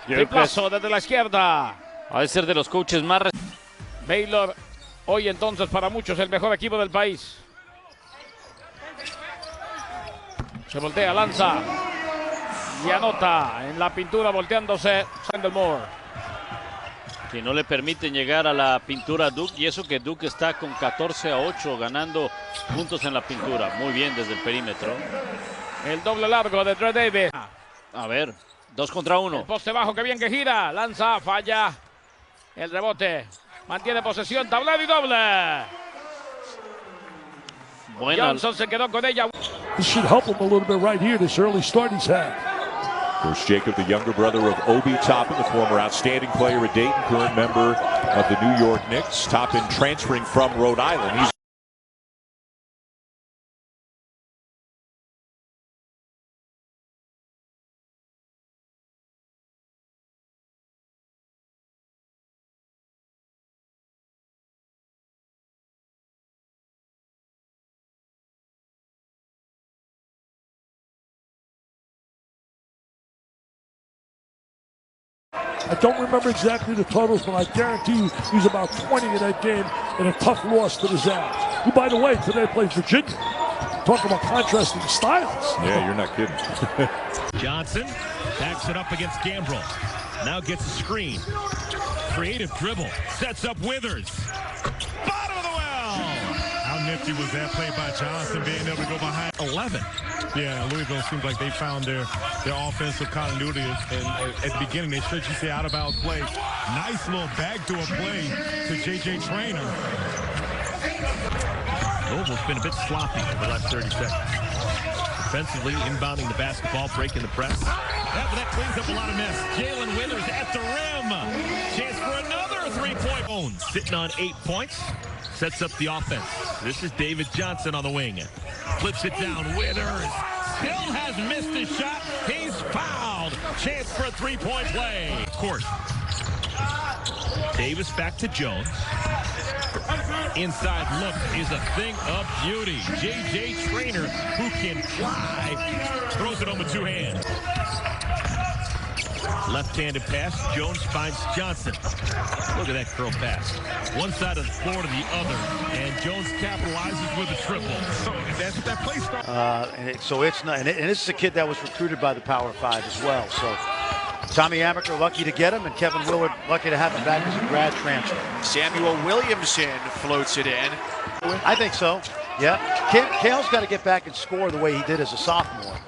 Triplazo desde la izquierda. Ha de ser de los coaches más... Baylor, hoy entonces para muchos el mejor equipo del país. Se voltea, lanza. Y anota en la pintura volteándose Sandelmore. Que no le permiten llegar a la pintura a Duke, y eso que Duke está con 14-8 ganando puntos en la pintura. Muy bien desde el perímetro. El doble largo de Dre Davis. A ver, 2 contra 1. El poste bajo, que bien que gira. Lanza, falla. El rebote. Mantiene posesión, tablero y doble. Buena. Johnson se quedó con ella. This should help him a little bit right here, this early start he's had. Coach Jacob, the younger brother of Obi Toppin, the former outstanding player at Dayton, current member of the New York Knicks. Toppin transferring from Rhode Island. He's I don't remember exactly the totals, but I guarantee you he's about 20 in that game in a tough loss to the Zags, who, by the way, today plays Virginia. Talk about contrasting styles. Yeah, you're not kidding. Johnson backs it up against Gambrell. Now gets a screen. Creative dribble. Sets up Withers. Bottom of the well. How nifty was that play by Johnson, being able to go behind 11? Yeah, Louisville seems like they found their offensive continuity. And at the beginning, they should you say out-of-bounds play. Nice little backdoor play to J.J. Traynor. Louisville's been a bit sloppy for the last 30 seconds. Defensively, inbounding the basketball, breaking the press. Yeah, but that cleans up a lot of mess. Jalen Withers at the rim. Chance for another three-point. Sitting on 8 points. Sets up the offense. This is David Johnson on the wing. Flips it down. Withers still has missed his shot. He's fouled. Chance for a three-point play. Of course. Davis back to Jones. Inside look is a thing of beauty. J.J. Traynor, who can fly, throws it home with two hands. Left-handed pass. Jones finds Johnson. Look at that curl pass. One side of the floor to the other, and Jones capitalizes with a triple. So that's what that play starts. So it's not, and this is a kid that was recruited by the Power 5 as well. So Tommy Amaker lucky to get him, and Kevin Willard lucky to have him back as a grad transfer. Samuel Williamson floats it in. I think so. Yeah. Kale's got to get back and score the way he did as a sophomore.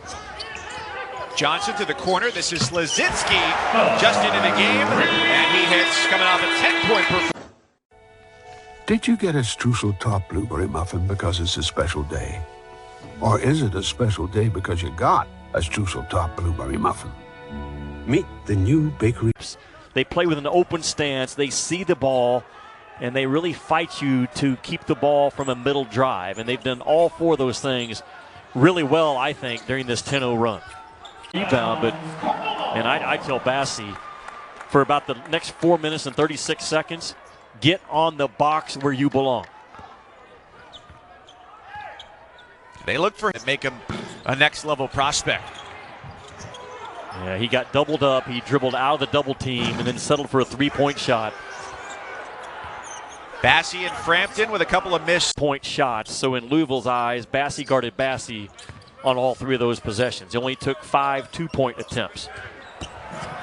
Johnson to the corner. This is Slazinski just into the game, and he hits coming off a 10-point performance. Did you get a Streusel Top Blueberry Muffin because it's a special day? Or is it a special day because you got a Streusel Top Blueberry Muffin? Meet the new bakery. They play with an open stance. They see the ball, and they really fight you to keep the ball from a middle drive. And they've done all four of those things really well, I think, during this 10-0 run. Rebound, and I tell Bassi, for about the next 4 minutes and 36 seconds, get on the box where you belong. They look for him to make him a next-level prospect. Yeah, he got doubled up. He dribbled out of the double team and then settled for a three-point shot. Bassi and Frampton with a couple of missed point shots. So in Louisville's eyes, Bassi guarded Bassi on all three of those possessions. He only took 5 two-point attempts.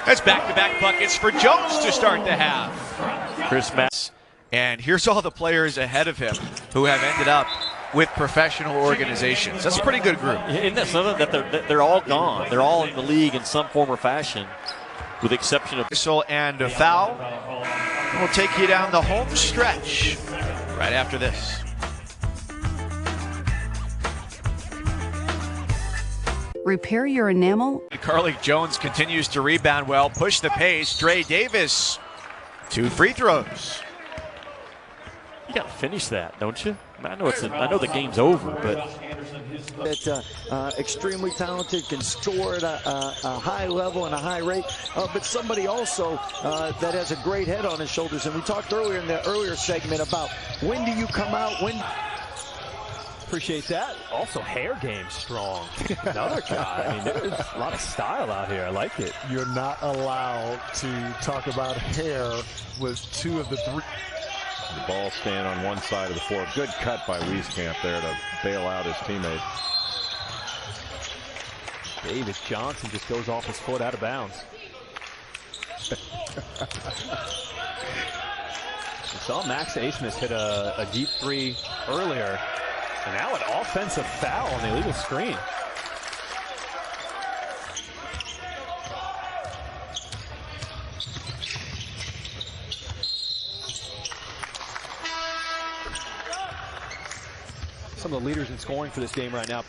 That's back-to-back buckets for Jones to start the half. Chris Matz. And here's all the players ahead of him who have ended up with professional organizations. That's a pretty good group. Isn't that something that they're all gone? They're all in the league in some form or fashion, with the exception of whistle and a foul. We'll take you down the home stretch right after this. Repair your enamel. Carly Jones continues to rebound well, push the pace. Dre Davis, 2 free throws. You got to finish that, don't you? I know the game's over, but that extremely talented, can score at a high level and a high rate, but somebody also that has a great head on his shoulders. And we talked earlier in the earlier segment about when do you come out, when. Appreciate that. Also, hair game strong. Another guy. I mean, there's a lot of style out here. I like it. You're not allowed to talk about hair with 2 of the 3. The ball stand on one side of the floor. Good cut by Wieskamp there to bail out his teammate. David Johnson just goes off his foot out of bounds. We saw Max Asmus hit a deep 3 earlier. And now an offensive foul on the illegal screen. Some of the leaders in scoring for this game right now.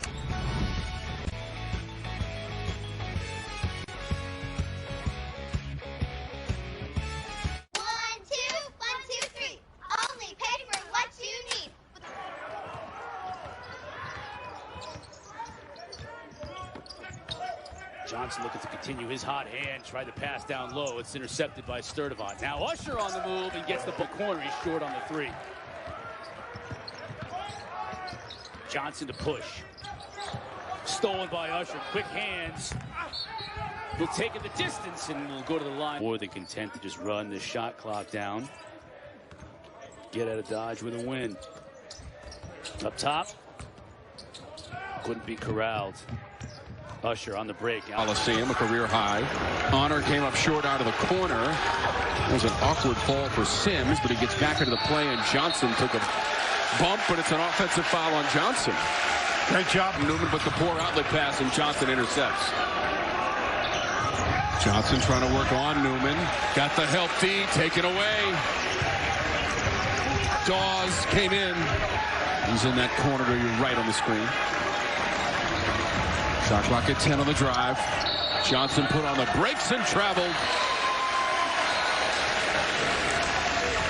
Johnson looking to continue his hot hand, tried to pass down low. It's intercepted by Sturdivant. Now Usher on the move and gets the corner. He's short on the 3. Johnson to push. Stolen by Usher. Quick hands. He'll take it the distance and will go to the line. More than content to just run the shot clock down. Get out of Dodge with a win. Up top. Couldn't be corralled. Usher on the break. Coliseum, a career high. Honor came up short out of the corner. It was an awkward fall for Sims, but he gets back into the play, and Johnson took a bump, but it's an offensive foul on Johnson. Great job, Newman, but the poor outlet pass, and Johnson intercepts. Johnson trying to work on Newman. Got the help D, taken away. Dawes came in. He's in that corner to your right on the screen. Shot clock at 10 on the drive. Johnson put on the brakes and traveled.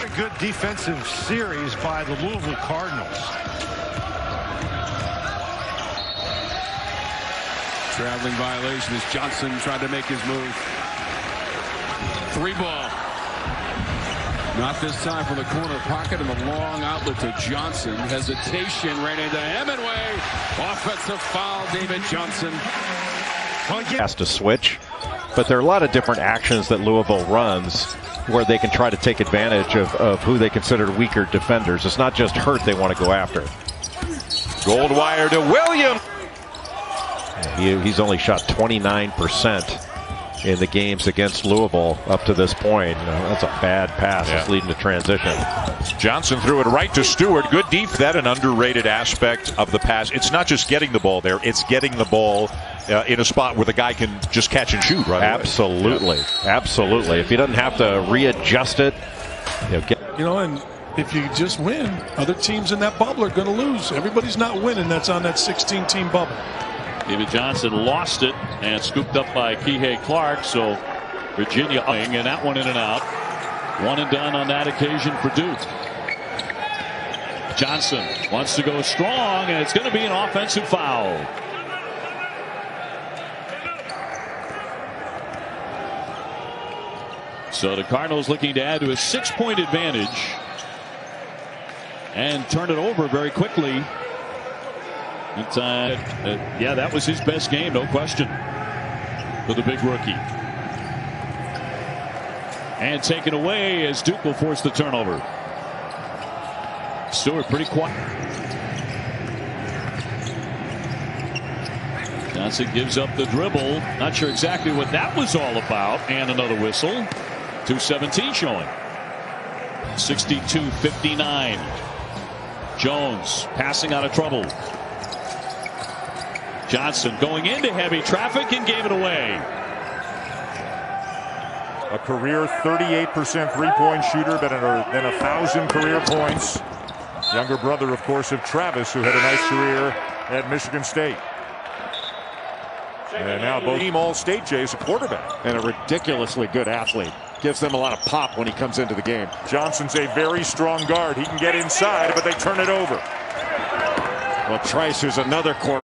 A good defensive series by the Louisville Cardinals. Traveling violation as Johnson tried to make his move. 3 ball. Not this time from the corner pocket, and the long outlet to Johnson. Hesitation ran into Hemingway. Offensive foul, David Johnson. Has to switch, but there are a lot of different actions that Louisville runs where they can try to take advantage of who they consider weaker defenders. It's not just Hurt they want to go after. Goldwire to Williams. He's only shot 29% in the games against Louisville up to this point. That's a bad pass. It's leading to transition. Johnson threw it right to Stewart. Good deep. That an underrated aspect of the pass. It's not just getting the ball there. It's getting the ball in a spot where the guy can just catch and shoot right away. Absolutely. Absolutely. If he doesn't have to readjust it. And if you just win, other teams in that bubble are going to lose. Everybody's not winning that's on that 16-team bubble. David Johnson lost it and scooped up by Kihei Clark. So Virginia and that one in and out. One and done on that occasion for Duke. Johnson wants to go strong, and it's going to be an offensive foul. So the Cardinals looking to add to a 6-point advantage and turn it over very quickly. Yeah, that was his best game, no question, for the big rookie. And taken away as Duke will force the turnover. Stewart pretty quiet. Johnson gives up the dribble. Not sure exactly what that was all about. And another whistle. 2:17 showing. 62-59. Jones passing out of trouble. Johnson going into heavy traffic and gave it away. A career 38% three-point shooter, better than 1,000 career points. Younger brother, of course, of Travis, who had a nice career at Michigan State. And now both team All-State, Jay's a quarterback. And a ridiculously good athlete. Gives them a lot of pop when he comes into the game. Johnson's a very strong guard. He can get inside, but they turn it over. Well, Trice, who's another quarterback.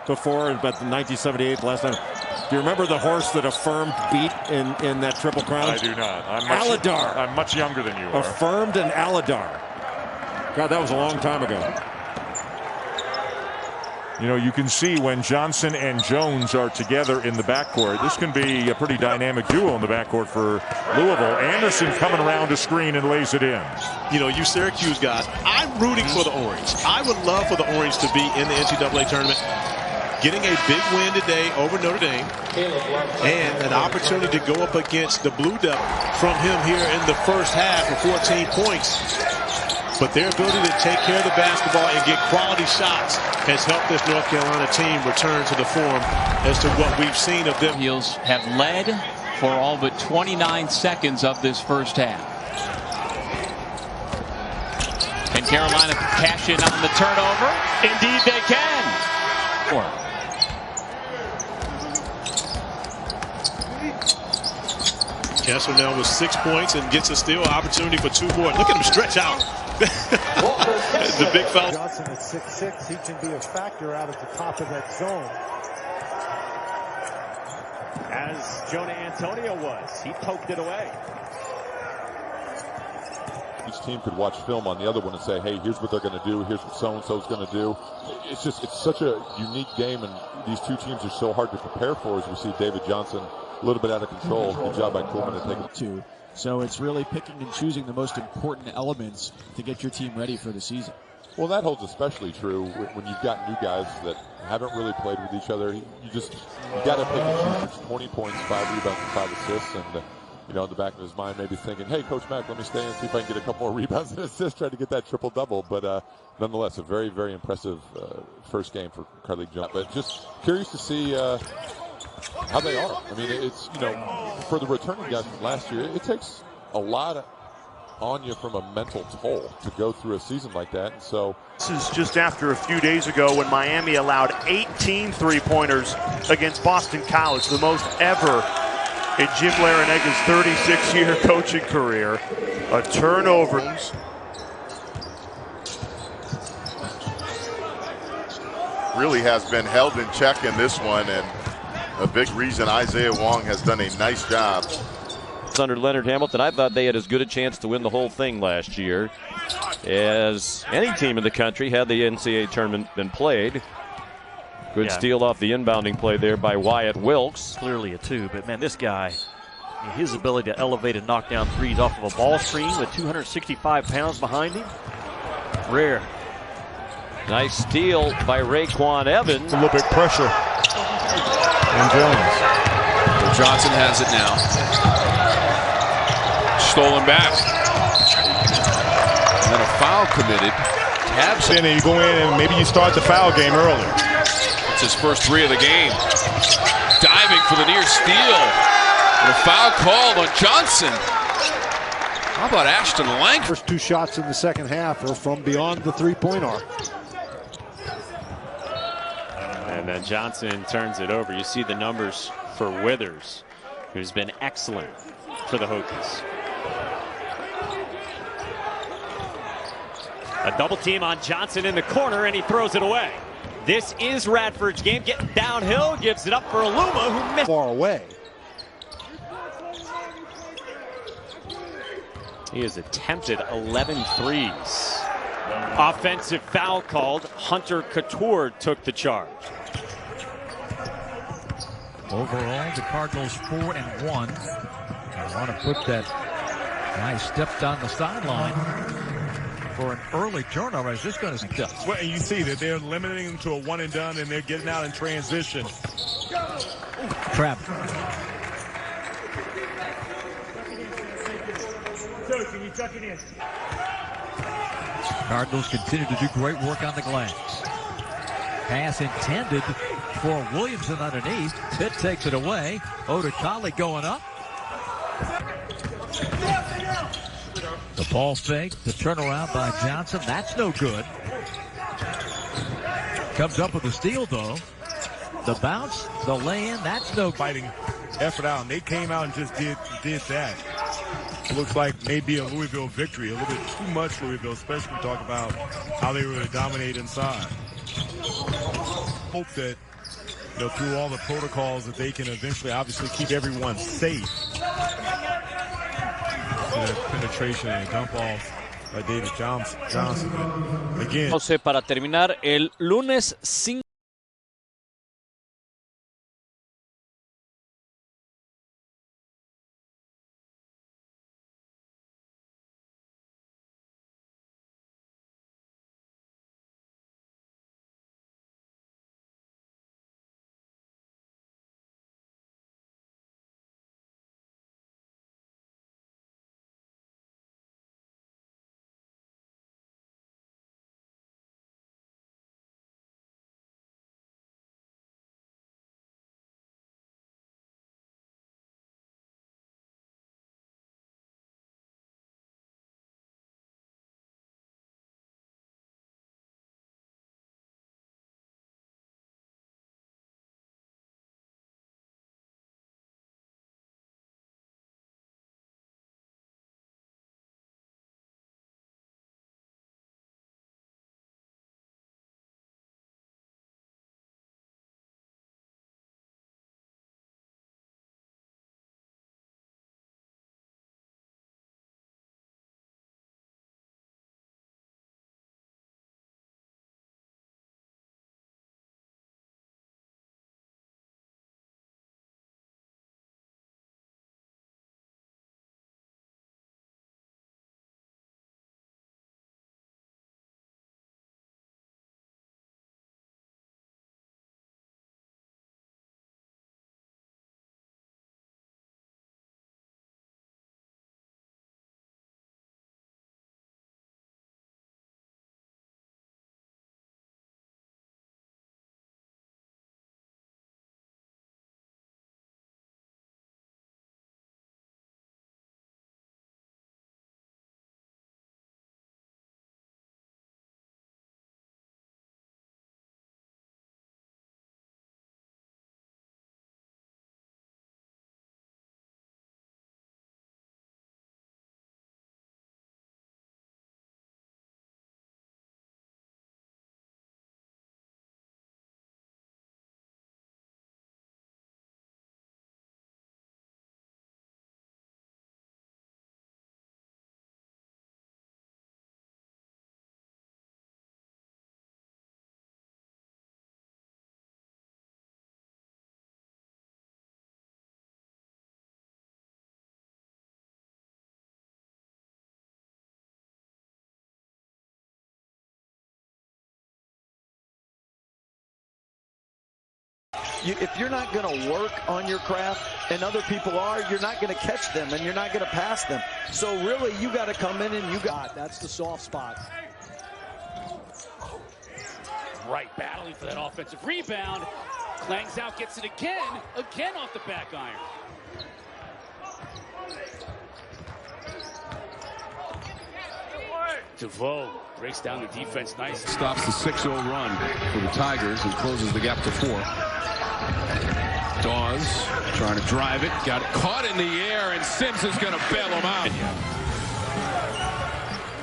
Before, but 1978, last time. Do you remember the horse that Affirmed beat in that Triple Crown? I do not. Aladar. I'm much younger than you are. Affirmed and Aladar. God, that was a long time ago. You know, you can see when Johnson and Jones are together in the backcourt, this can be a pretty dynamic duo in the backcourt for Louisville. Anderson coming around to screen and lays it in. You know, you Syracuse guys, I'm rooting for the Orange. I would love for the Orange to be in the NCAA tournament, getting a big win today over Notre Dame, and an opportunity to go up against the Blue Devil from him here in the first half for 14 points. But their ability to take care of the basketball and get quality shots has helped this North Carolina team return to the form as to what we've seen of them. Heels have led for all but 29 seconds of this first half. Can Carolina cash in on the turnover? Indeed they can. Kessler now with 6 points and gets a steal opportunity for 2 more. Look at him stretch out. The big fella. Johnson at 6'6", he can be a factor out at the top of that zone. As Jonah Antonio was, he poked it away. Each team could watch film on the other one and say, hey, here's what they're going to do. Here's what so-and-so is going to do. It's such a unique game, and these two teams are so hard to prepare for as we see David Johnson a little bit out of control. Good job by Coleman to take it. Too. So it's really picking and choosing the most important elements to get your team ready for the season. Well, that holds especially true when you've got new guys that haven't really played with each other. You got to pick and choose. 20 points, 5 rebounds, and 5 assists, and in the back of his mind, maybe thinking, hey, Coach Mack, let me stay and see if I can get a couple more rebounds and assists, try to get that triple-double. But nonetheless, a very, very impressive first game for Carleague Johnson. But just curious to see how they are. I mean, it's, for the returning guys from last year, it takes a lot on you from a mental toll to go through a season like that. And so this is just after a few days ago when Miami allowed 18 three-pointers against Boston College, the most ever in Jim Larinaga's 36-year coaching career. A turnover. Really has been held in check in this one, and a big reason Isaiah Wong has done a nice job. Under Leonard Hamilton, I thought they had as good a chance to win the whole thing last year as any team in the country had the NCAA tournament been played. Good steal off the inbounding play there by Wyatt Wilkes. Clearly a 2, but man, this guy, his ability to elevate and knock down threes off of a ball screen with 265 pounds behind him, rare. Nice steal by Raekwon Evans. A little bit pressure. And Jones. Well, Johnson has it now. Stolen back. And then a foul committed. Then you go in and maybe you start the foul game early. It's his first 3 of the game. Diving for the near steal. And a foul called on Johnson. How about Ashton Lang? First 2 shots in the second half are from beyond the three-point arc. And then Johnson turns it over. You see the numbers for Withers, who's been excellent for the Hokies. A double team on Johnson in the corner, and he throws it away. This is Radford's game. Getting downhill, gives it up for Aluma, who missed. Far away. He has attempted 11 threes. Offensive foul called. Hunter Couture took the charge. Overall, the Cardinals 4-1. I want to put that nice step down the sideline for an early turnover. Is this going to be well, and you see that they're limiting them to a one and done, and they're getting out in transition. Trap. Can you tuck it in? Cardinals continue to do great work on the glass. Pass intended for Williamson underneath. Pitt takes it away. Odekale going up. The ball fake, the turnaround by Johnson. That's no good. Comes up with a steal, though. The bounce, the lay-in, that's no fighting effort out. And they came out and just did that. It looks like maybe a Louisville victory. A little bit too much Louisville, especially when we talk about how they were going to dominate inside. Hope that through all the protocols that they can eventually obviously keep everyone safe. Penetration and dump off by David Johnson. Again. Para terminar el lunes 5. if you're not going to work on your craft and other people are, you're not going to catch them and you're not going to pass them. So really, you got to come in and you got. That's the soft spot. Right, battling for that offensive rebound. Clangs out, gets it again off the back iron. DeVoe breaks down the defense nicely. Stops the 6-0 run for the Tigers and closes the gap to 4. Dawes trying to drive it. Got it caught in the air, and Sims is going to bail him out.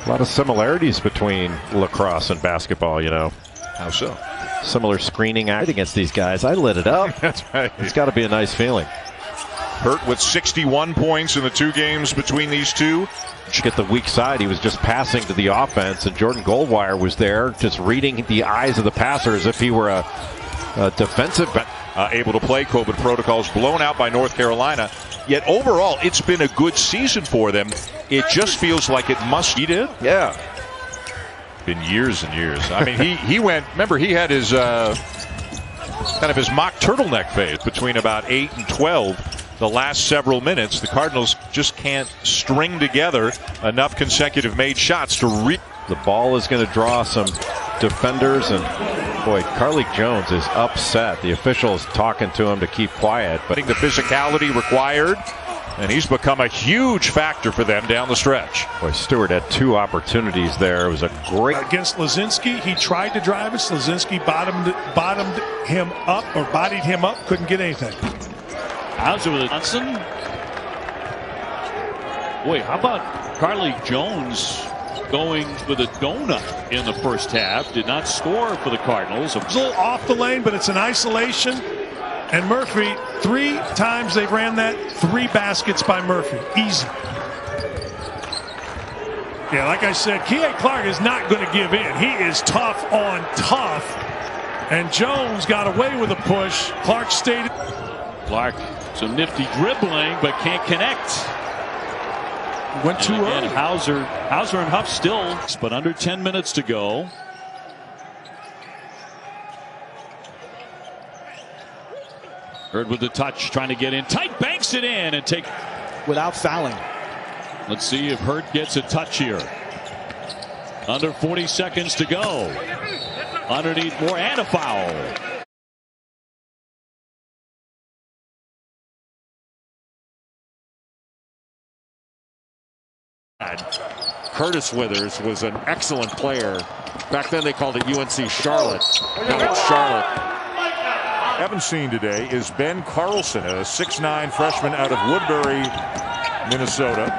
A lot of similarities between lacrosse and basketball, you know. How so? Similar screening act against these guys. I lit it up. That's right. It's got to be a nice feeling. Hurt with 61 points in the 2 games between these two. Get the weak side. He was just passing to the offense, and Jordan Goldwire was there just reading the eyes of the passer as if he were a defensive. Able to play. COVID protocols blown out by North Carolina. Yet overall, it's been a good season for them. It just feels like it must. He did? Yeah. Been years and years. I mean, he went. Remember, he had his kind of his mock turtleneck phase between about 8 and 12. The last several minutes, the Cardinals just can't string together enough consecutive made shots to reach. The ball is going to draw some defenders, and boy, Carlik Jones is upset. The officials talking to him to keep quiet, but I think the physicality required, and he's become a huge factor for them down the stretch. Boy, Stewart had 2 opportunities there. It was a great against Lazinski. He tried to drive it. Lazinski bottomed him up or bodied him up. Couldn't get anything. Hauser with Johnson. Boy, how about Carlik Jones going with a donut in the first half? Did not score for the Cardinals. It's a little off the lane, but it's an isolation. And Murphy, 3 times they've ran that, 3 baskets by Murphy. Easy. Yeah, like I said, Kihei Clark is not going to give in. He is tough on tough. And Jones got away with a push. Clark stayed. Clark, some nifty dribbling, but can't connect. Went too early. Hauser and Huff still, but under 10 minutes to go. Hurd with the touch, trying to get in tight, banks it in and take without fouling. Let's see if Hurd gets a touch here. Under 40 seconds to go. Underneath more and a foul. Curtis Withers was an excellent player. Back then they called it UNC Charlotte. Now it's Charlotte. Haven't seen today is Ben Carlson, a 6'9" freshman out of Woodbury, Minnesota.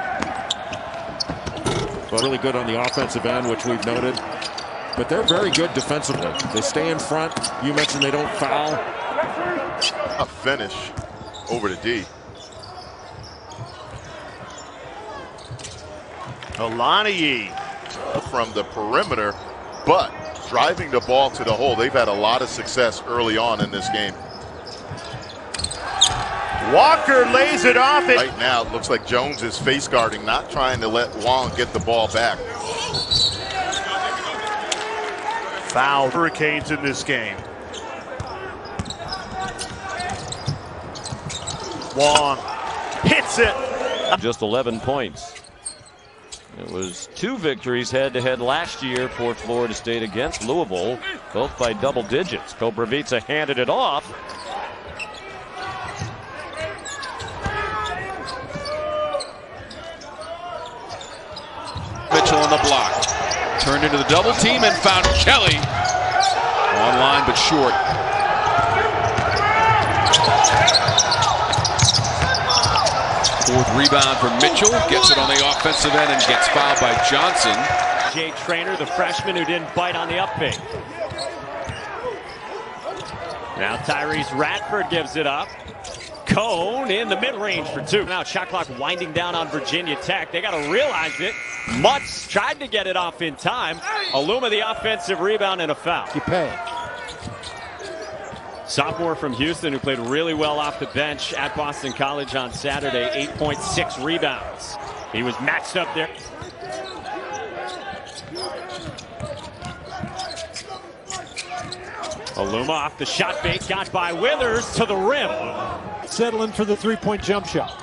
But really good on the offensive end, which we've noted. But they're very good defensively. They stay in front. You mentioned they don't foul. A finish over to D. Olaniyi from the perimeter, but driving the ball to the hole. They've had a lot of success early on in this game. Walker lays it off. Right now, it looks like Jones is face guarding, not trying to let Wong get the ball back. Foul. Hurricanes in this game. Wong hits it. Just 11 points. It was 2 victories head-to-head last year for Florida State against Louisville, both by double digits. Koprivica handed it off. Mitchell on the block. Turned into the double team and found Kelly. Online but short. Fourth rebound for Mitchell. Gets it on the offensive end and gets fouled by Johnson. Jay Traynor, the freshman who didn't bite on the up fake. Now Tyrese Radford gives it up. Cone in the mid-range for 2. Now shot clock winding down on Virginia Tech. They got to realize it. Mutz tried to get it off in time. Aluma the offensive rebound and a foul. You pay. Sophomore from Houston who played really well off the bench at Boston College on Saturday. 8.6 rebounds. He was matched up there. Aluma off the shot bait, got by Withers to the rim. Settling for the three-point jump shot.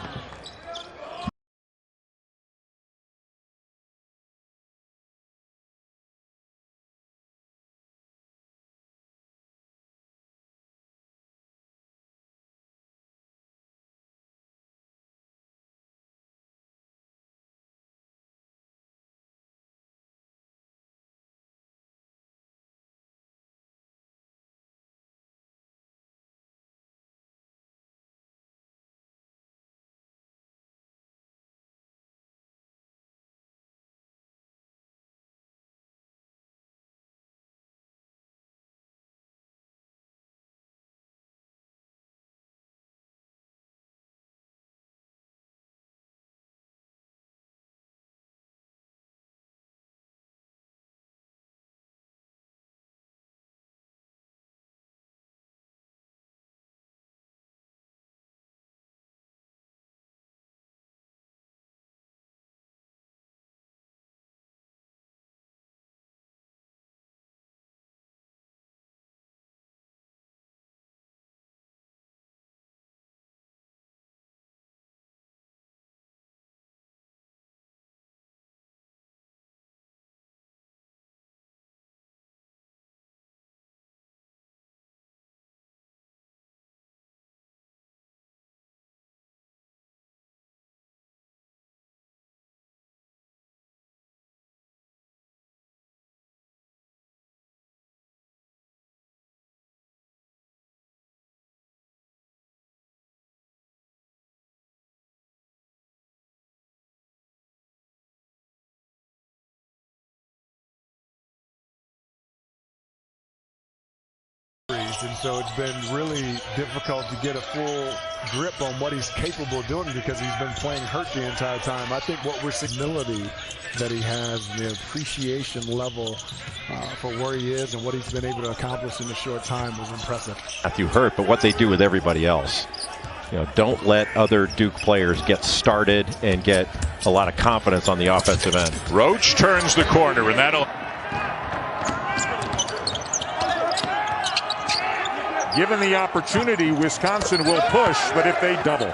And so it's been really difficult to get a full grip on what he's capable of doing because he's been playing hurt the entire time. I think what we're seeing, humility that he has, the appreciation level for where he is and what he's been able to accomplish in a short time was impressive. Matthew hurt, but what they do with everybody else. Don't let other Duke players get started and get a lot of confidence on the offensive end. Roach turns the corner, and that'll... Given the opportunity, Wisconsin will push, but if they double.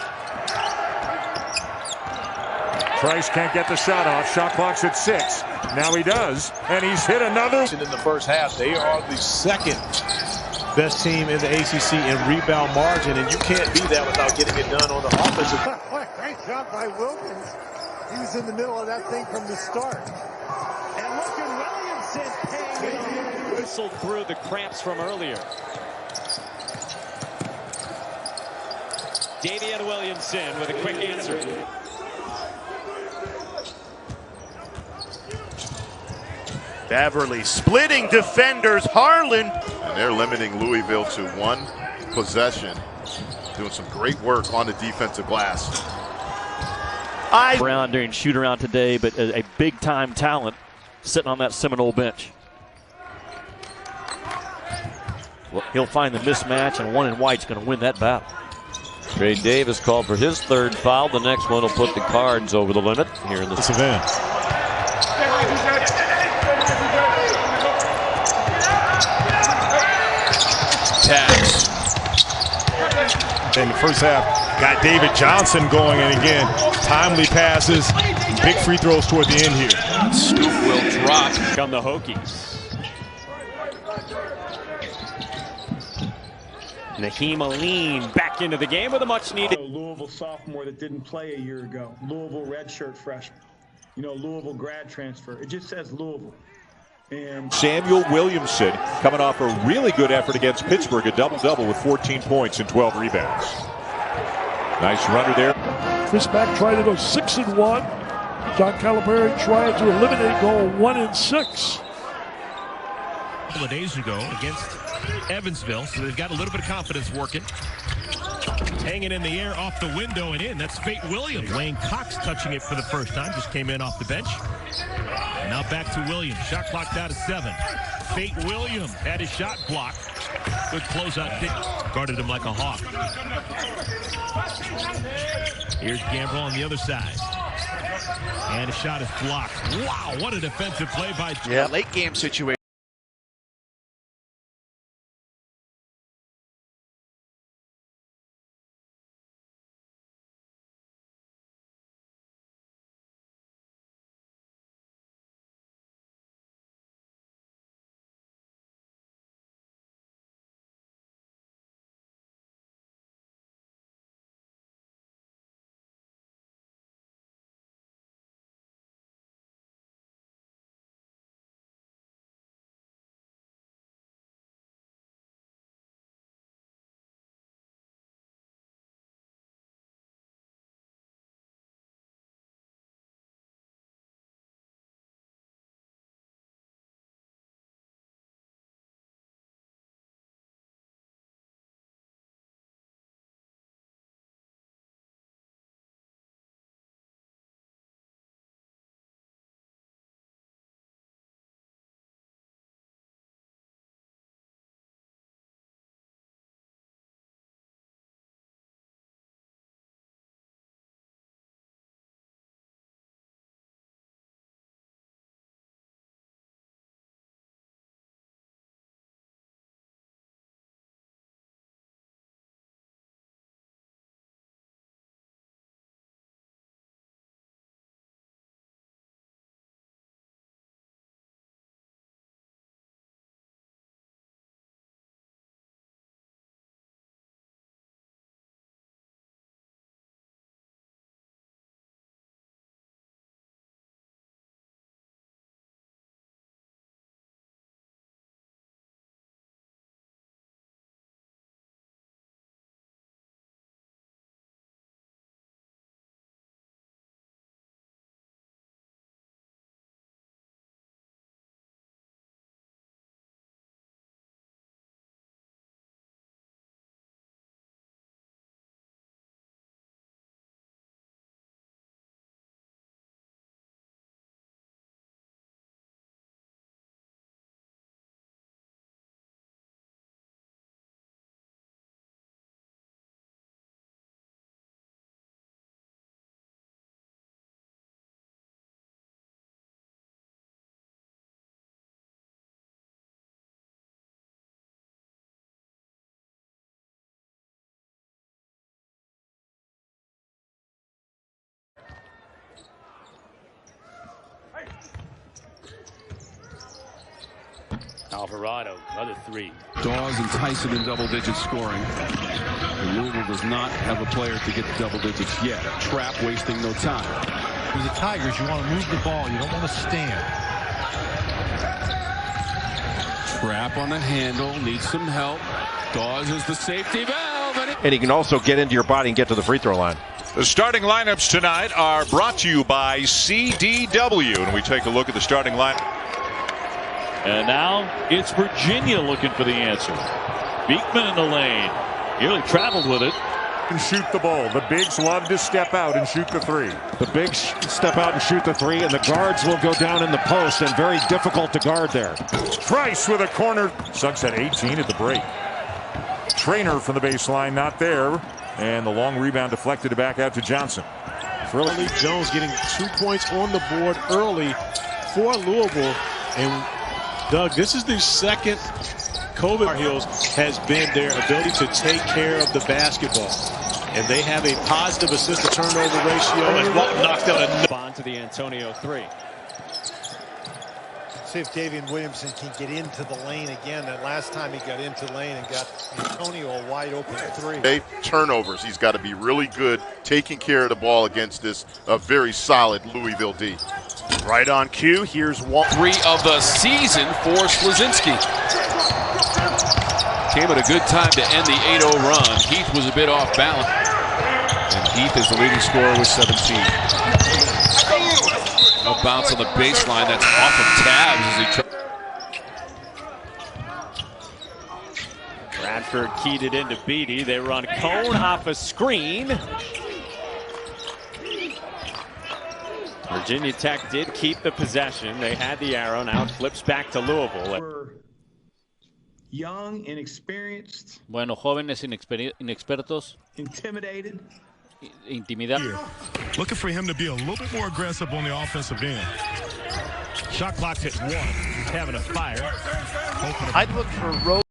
Trice can't get the shot off. Shot clock's at 6. Now he does, and he's hit another. In the first half, they are the second best team in the ACC in rebound margin, and you can't be that without getting it done on the offensive. Great job by Wilkins. He was in the middle of that thing from the start. And look at Williamson paying it. Whistled through the cramps from earlier. Davian Williamson with a quick answer. Beverly splitting defenders. Harlan. And they're limiting Louisville to one possession. Doing some great work on the defensive glass. Brown during shoot around today, but a big time talent sitting on that Seminole bench. Well, he'll find the mismatch, and one in white's going to win that battle. Trey Davis called for his third foul. The next one will put the Cards over the limit here in this event. Tax. In the first half, got David Johnson going, and again, timely passes, big free throws toward the end here. Scoop will drop on the Hokies. Naheem Aline back into the game with a much-needed. Louisville sophomore that didn't play a year ago. Louisville redshirt freshman. Louisville grad transfer. It just says Louisville. And Samuel Williamson coming off a really good effort against Pittsburgh, a double-double with 14 points and 12 rebounds. Nice runner there. Chris Mack tried to go 6-1. John Calipari tried to eliminate going 1-6. A couple of days ago against Evansville, so they've got a little bit of confidence working. Hanging in the air off the window and in. That's Fate Williams. Wayne Cox touching it for the first time. Just came in off the bench. And now back to Williams. Shot clock down to 7. Fate Williams had his shot blocked. Good closeout. Guarded him like a hawk. Here's Gamble on the other side. And a shot is blocked. Wow, what a defensive play by... Yeah, late game situation. Alvarado, another three. Dawes and Tyson in double digit scoring. And Louisville does not have a player to get to double digits yet. Trap wasting no time. With the Tigers, you want to move the ball. You don't want to stand. Trap on the handle, needs some help. Dawes is the safety valve. And he can also get into your body and get to the free throw line. The starting lineups tonight are brought to you by CDW. And we take a look at the starting line. And now it's Virginia looking for the answer. Beekman in the lane. He really traveled with it. And shoot the ball. The bigs love to step out and shoot the three. The bigs step out and shoot the three, and the guards will go down in the post, and very difficult to guard there. Trice with a corner. Suggs had 18 at the break. Trainer from the baseline, not there. And the long rebound deflected back out to Johnson. Really, Jones getting 2 points on the board early for Louisville. And Doug, this is the second COVID Hills has been their ability to take care of the basketball. And they have a positive assist-to-turnover ratio. And Walton knocked out a bond to the Antonio three. See if Davian Williamson can get into the lane again. That last time he got into the lane and got Antonio a wide open three. 8 turnovers. He's got to be really good taking care of the ball against this very solid Louisville D. Right on cue. Here's 3 of the season for Slazinski. Came at a good time to end the 8-0 run. Heath was a bit off balance. And Heath is the leading scorer with 17. No bounce on the baseline. That's off of tabs as he Bradford keyed it into Beatty. They run Cone off a screen. Virginia Tech did keep the possession. They had the arrow. Now it flips back to Louisville. Young, inexperienced. Bueno, jóvenes inexpertos. Intimidated. Intimidad. Looking for him to be a little bit more aggressive on the offensive end. Shot clock's at 1. He's having a fire. I'd look for Rose.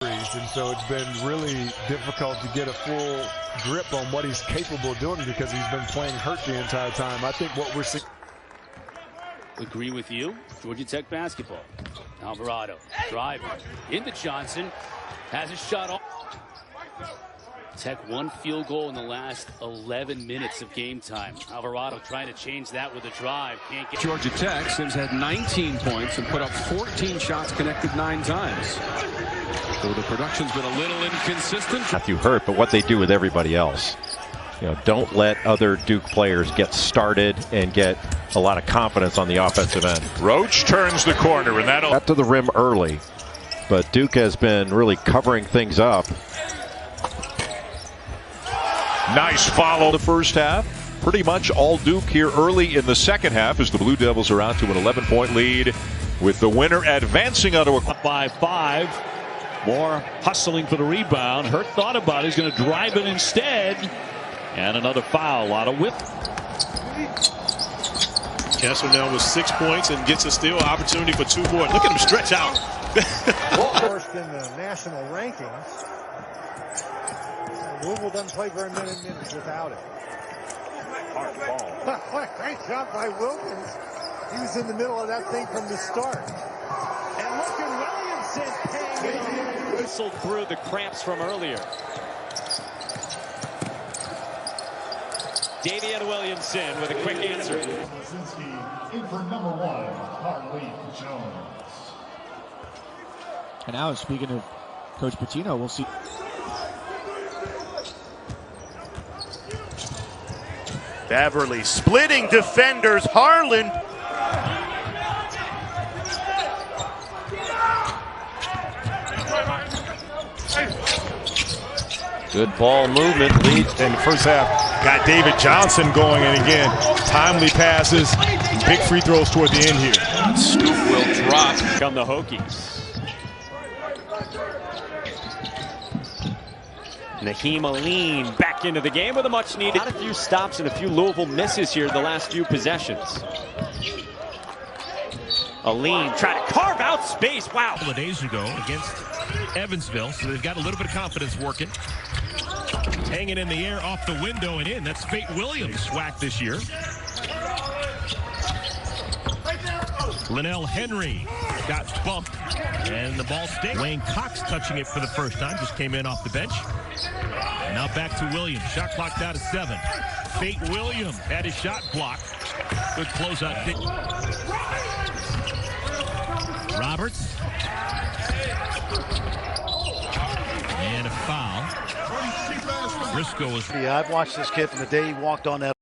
And so it's been really difficult to get a full grip on what he's capable of doing because he's been playing hurt the entire time. I think what we're seeing. Agree with you. Georgia Tech basketball. Alvarado driving into Johnson. Has a shot off. Tech 1 field goal in the last 11 minutes of game time. Alvarado trying to change that with a drive. Can't get. Georgia Tech Sims had 19 points and put up 14 shots connected 9 times. So the production's been a little inconsistent. Matthew Hurt, but what they do with everybody else. Don't let other Duke players get started and get a lot of confidence on the offensive end. Roach turns the corner, and that'll got to the rim early, but Duke has been really covering things up. Nice follow the first half. Pretty much all Duke here early in the second half as the Blue Devils are out to an 11-point lead with the winner advancing onto a by 5. More hustling for the rebound. Hurt thought about it. He's going to drive it instead. And another foul. A lot of whip. Kessler now with 6 points and gets a steal opportunity for 2 more. Look at him stretch out. First in the national rankings. Louisville doesn't play very many minutes without it. Hard ball. Great job by Wilkins. He was in the middle of that thing from the start. And look at Williamson paying it. Whistled through the cramps from earlier. Davian Williamson with a quick answer. In for number 1, Harley Jones. And now, speaking of Coach Pitino, we'll see. Beverly splitting defenders. Harlan. Good ball movement leads. In the first half, got David Johnson going, and again, timely passes, big free throws toward the end here. Scoop will drop. Come the Hokies. Naheem Aline back into the game with a much needed. Got a few stops and a few Louisville misses here the last few possessions. Aline trying to carve out space. Wow. A couple of days ago against Evansville, so they've got a little bit of confidence working. Hanging in the air off the window and in. That's Fate Williams. Swack this year. Linnell Henry got bumped, and the ball stayed. Wayne Cox touching it for the first time. Just came in off the bench. And now back to Williams. Shot clock down to 7. Fate Williams had his shot blocked. Good closeout. Roberts. And a foul. Briscoe is. Yeah, I've watched this kid from the day he walked on that.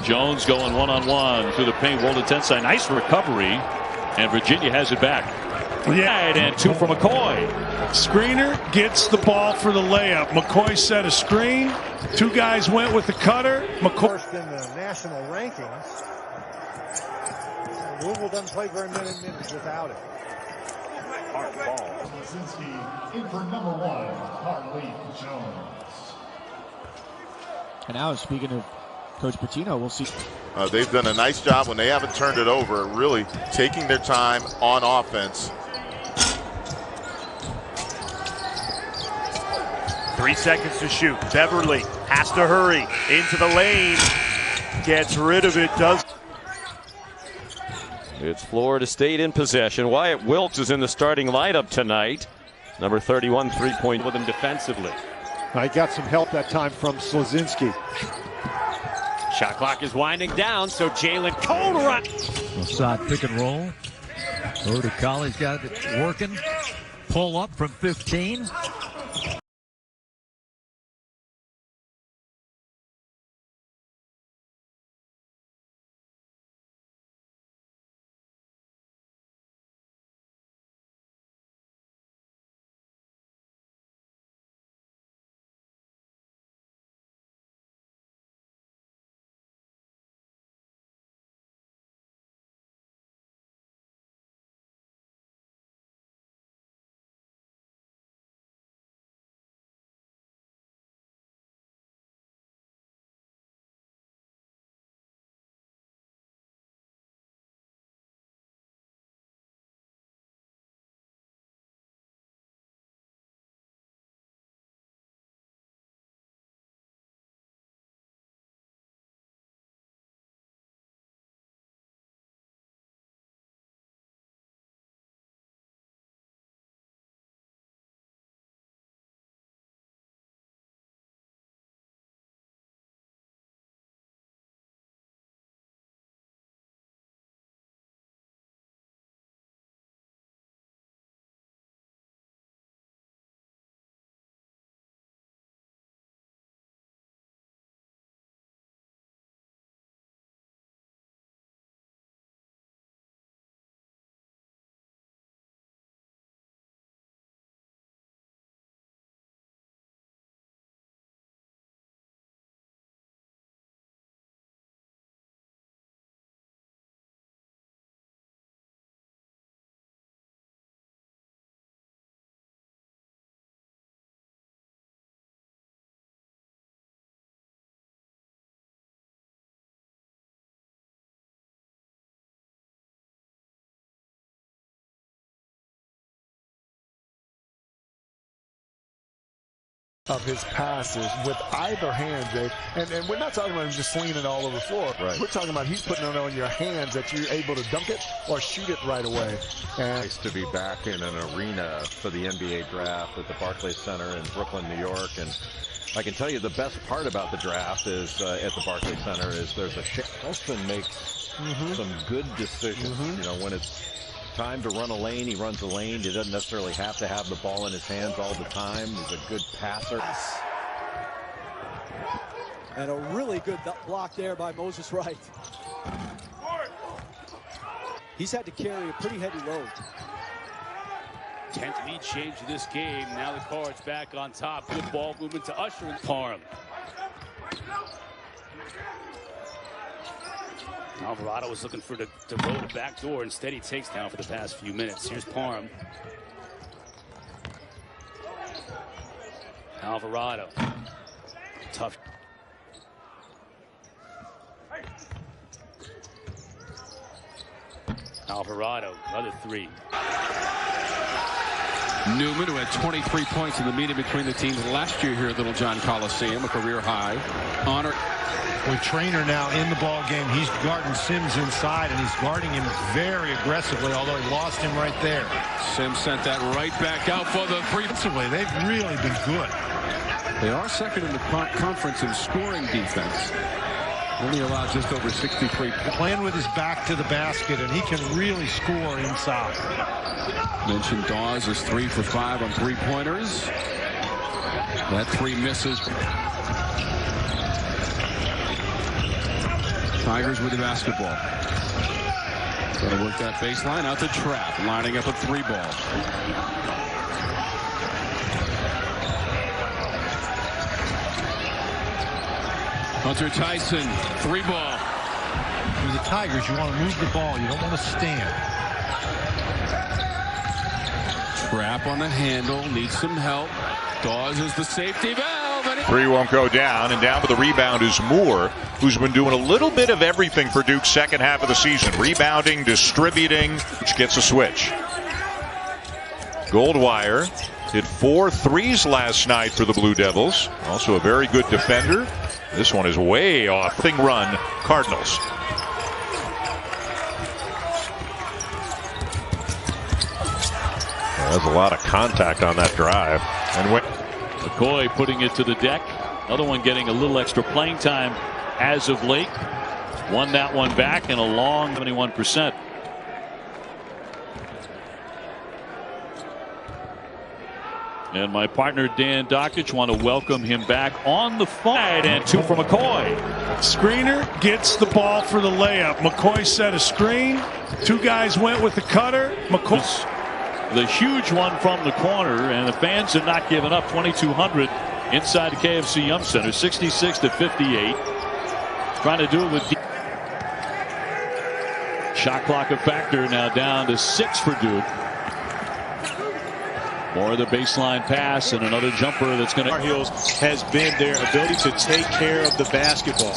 Jones going one-on-one through the paint. Walden Tensai. Nice recovery. And Virginia has it back. Yeah. And two for McCoy. Screener gets the ball for the layup. McCoy set a screen. Two guys went with the cutter. McCoy. First in the national rankings. Louisville doesn't play very many minutes without it. Krasinski in for number 1, Harley Jones. And now, speaking of Coach Pitino, we'll see. They've done a nice job when they haven't turned it over, really taking their time on offense. 3 seconds to shoot. Beverly has to hurry into the lane. Gets rid of it. Does. It's Florida State in possession. Wyatt Wilkes is in the starting lineup tonight. Number 31, 3-point with him defensively. I got some help that time from Slazinski. Shot clock is winding down, so Jalen Cone run. Side pick and roll. Florida College got it working. Pull up from 15. Of his passes with either hand, Jay. And we're not talking about him just slinging it all over the floor. Right. We're talking about he's putting it on your hands that you're able to dunk it or shoot it right away. And Nice to be back in an arena for the NBA draft at the Barclays Center in Brooklyn, New York. And I can tell you the best part about the draft is at the Barclays Center is there's a Holston makes some good decisions. You know, when it's time to run a lane, he runs a lane. He doesn't necessarily have to have the ball in his hands all the time. He's a good passer. And a really good block there by Moses Wright. He's had to carry a pretty heavy load. 10th lead change of this game. Now the Cards back on top. Good ball movement to Usher and Parham. Alvarado was looking for to roll the back door. Instead, he takes down for the past few minutes. Here's Parham. Alvarado. Tough. Alvarado, another three. Newman, who had 23 points in the meeting between the teams last year here at Little John Coliseum, a career high. Honor. With Trainer now in the ball game, he's guarding Sims inside, and he's guarding him very aggressively, although he lost him right there. Sims sent that right back out for the three. They've really been good. They are second in the conference in scoring defense. Only allowed just over 63. Playing with his back to the basket, and he can really score inside. Mentioned Dawes is 3 for 5 on three-pointers. That three misses. Tigers with the basketball. Got to work that baseline out to Trap, lining up a 3-ball. Hunter Tyson, 3-ball. For the Tigers, you want to move the ball. You don't want to stand. Trap on the handle, needs some help. Dawes is the safety valve. Three won't go down, and down for the rebound is Moore, who's been doing a little bit of everything for Duke's second half of the season. Rebounding, distributing, which gets a switch. Goldwire hit 4 threes last night for the Blue Devils. Also a very good defender. This one is way off. Thing run, Cardinals. There's a lot of contact on that drive. And when McCoy putting it to the deck. Another one getting a little extra playing time as of late. Won that one back in a long 71%. And my partner Dan Dockich want to welcome him back on the phone. And 2 for McCoy. Screener gets the ball for the layup. McCoy set a screen. 2 guys went with the cutter. McCoy. The huge one from the corner, and the fans have not given up. 2,200 inside the KFC Yum Center, 66-58. Trying to do it with shot clock a factor, now down to 6 for Duke. More of the baseline pass and another jumper that's going to. Tar Heels has been their ability to take care of the basketball.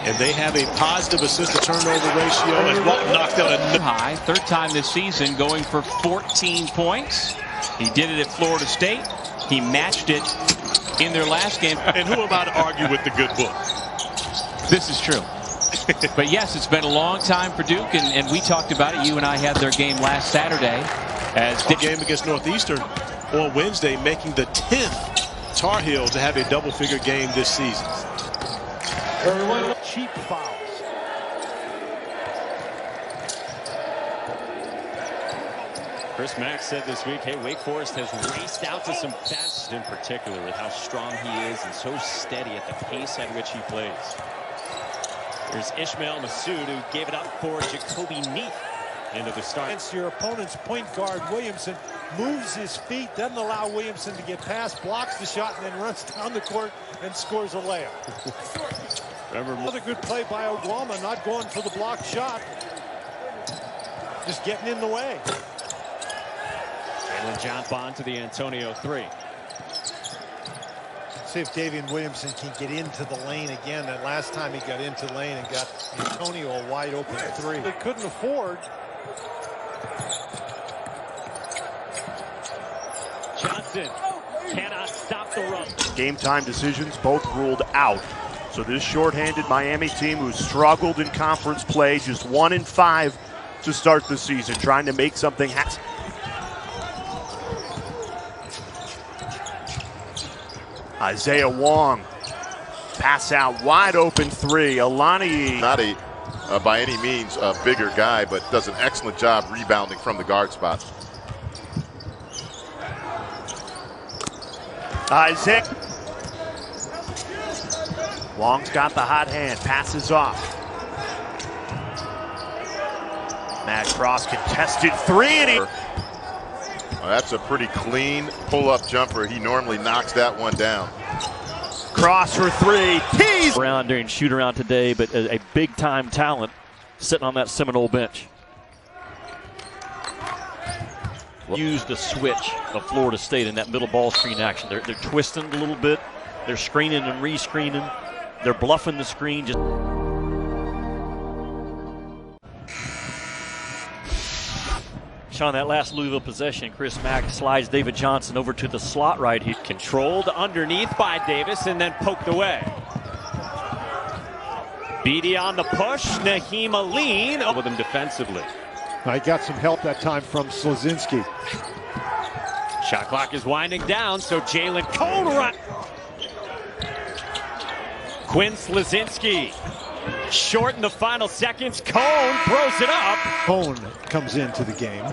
And they have a positive assist to turnover ratio. And Walton knocked out a high. 3rd time this season, going for 14 points. He did it at Florida State. He matched it in their last game. And who am I to argue with the good book? This is true. But yes, it's been a long time for Duke, and we talked about it. You and I had their game last Saturday. As the game against Northeastern on Wednesday, making the 10th Tar Heels to have a double-figure game this season. Cheap fouls. Chris Mack said this week, hey, Wake Forest has raced out to some best, in particular with how strong he is and so steady at the pace at which he plays. There's Ishmael Massoud, who gave it up for Jacoby Neath into the start. Against your opponent's point guard, Williamson moves his feet, doesn't allow Williamson to get past, blocks the shot, and then runs down the court and scores a layup. Another good play by Oguama, not going for the blocked shot. Just getting in the way. And then jump on to the Antonio 3. See if Davian Williamson can get into the lane again. That last time he got into the lane and got Antonio a wide open 3. They couldn't afford. Johnson cannot stop the run. Game time decisions both ruled out. So this shorthanded Miami team, who struggled in conference play, just 1-5 to start the season, trying to make something happen. Isaiah Wong, pass out, wide open 3. Alani. Not by any means a bigger guy, but does an excellent job rebounding from the guard spot. Isaac. Wong's got the hot hand, passes off. Matt Cross contested 3, and he. Well, that's a pretty clean pull-up jumper. He normally knocks that one down. Cross for 3. Tease around during shoot around today, but a big-time talent sitting on that Seminole bench. Used the switch of Florida State in that middle ball screen action. They're twisting a little bit. They're screening and re-screening. They're bluffing the screen. Just on that last Louisville possession, Chris Mack slides David Johnson over to the slot right here. Controlled underneath by Davis and then poked away. Beatty on the push. Naheem Aline with him defensively. I got some help that time from Slazinski. Shot clock is winding down, so Jalen Cone run. Quinn Slazinski. Short in the final seconds. Cone throws it up. Cone comes into the game.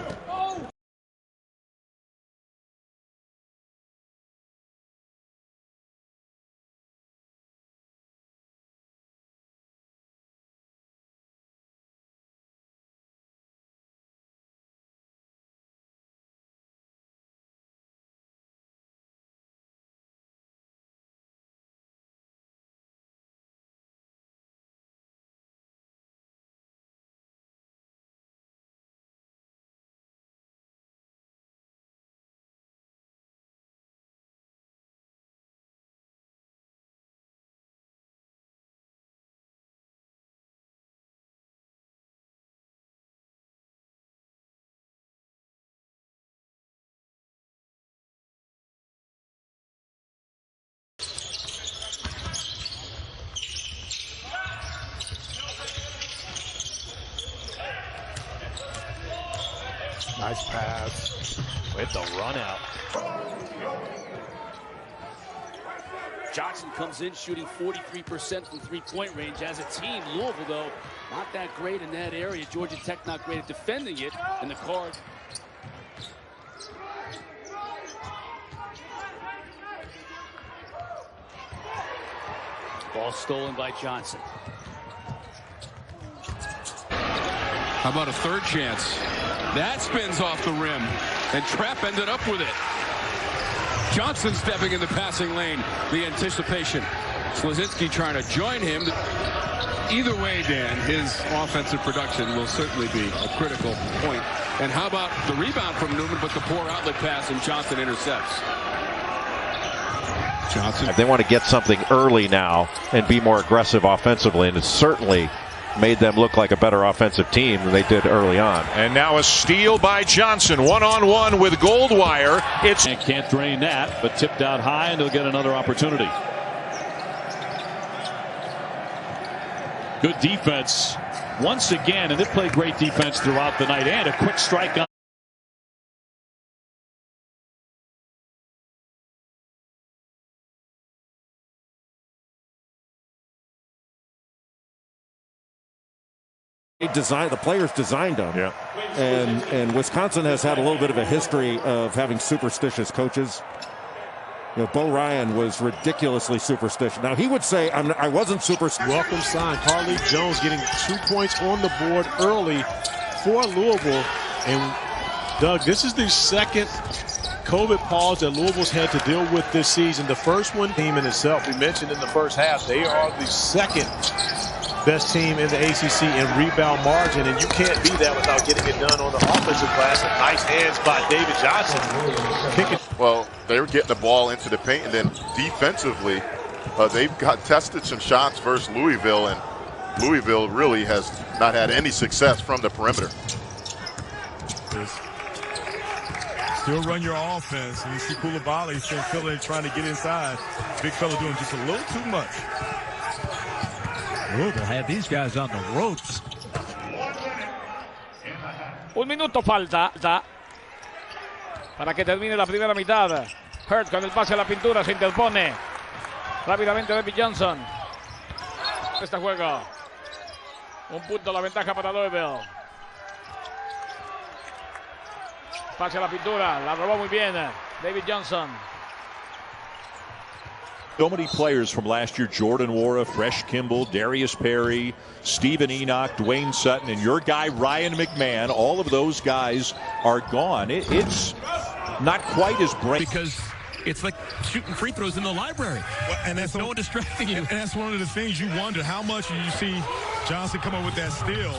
run out. Johnson comes in shooting 43% from three-point range as a team. Louisville, though, not that great in that area. Georgia Tech not great at defending it. And the card. Ball stolen by Johnson. How about a third chance? That spins off the rim, and Trapp ended up with it. Johnson stepping in the passing lane. The anticipation. Slazinski trying to join him. Either way, Dan, his offensive production will certainly be a critical point. And how about the rebound from Newman, but the poor outlet pass, and Johnson intercepts. Johnson. They want to get something early now and be more aggressive offensively, and it's certainly made them look like a better offensive team than they did early on. And now a steal by Johnson, one-on-one with Goldwire. And can't drain that, but tipped out high, and they'll get another opportunity. Good defense once again, and they've played great defense throughout the night, and a quick strike on. The players designed them. Yeah. And Wisconsin has had a little bit of a history of having superstitious coaches. You know, Bo Ryan was ridiculously superstitious. Now, he would say, I wasn't superstitious. Welcome sign. Carly Jones getting 2 points on the board early for Louisville. And, Doug, this is the second COVID pause that Louisville's had to deal with this season. The first one, team in itself. We mentioned in the first half, they are the second best team in the ACC in rebound margin, and you can't be that without getting it done on the offensive glass. And nice hands by David Johnson. Well, they were getting the ball into the paint, and then defensively, they've tested some shots versus Louisville, and Louisville really has not had any success from the perimeter. Still run your offense, and you see Coulibaly still feeling trying to get inside. Big fella doing just a little too much. Louisville had these guys on the ropes. Un minuto falta para que termine la primera mitad. Hurt con el pase a la pintura, se interpone rápidamente David Johnson. Este juego, un punto la ventaja para Louisville. Pase a la pintura, la robó muy bien David Johnson. So many players from last year: Jordan Wara, Fresh Kimball, Darius Perry, Stephen Enoch, Dwayne Sutton, and your guy Ryan McMahon. All of those guys are gone. It's not quite as bright because it's like shooting free throws in the library. Well, and that's no one distracting you. And that's one of the things you wonder. How much you see Johnson come up with that steal?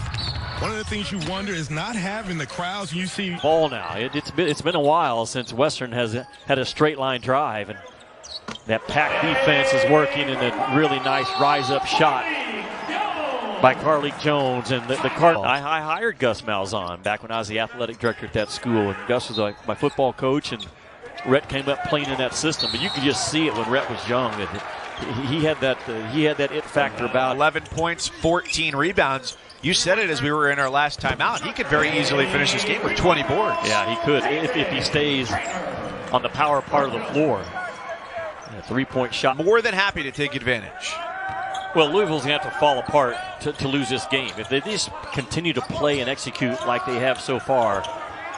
One of the things you wonder is not having the crowds. You see ball now. It's been a while since Western has had a straight line drive, and that pack defense is working, and a really nice rise-up shot by Carly Jones. And the Cardinals. I hired Gus Malzahn back when I was the athletic director at that school, and Gus was my football coach, and Rhett came up playing in that system. But you could just see it when Rhett was young. He had that it factor about 11 points, 14 rebounds. You said it as we were in our last time out. He could very easily finish this game with 20 boards. Yeah, he could if he stays on the power part of the floor. A three-point shot. More than happy to take advantage. Well, Louisville's going to have to fall apart to lose this game. If they just continue to play and execute like they have so far,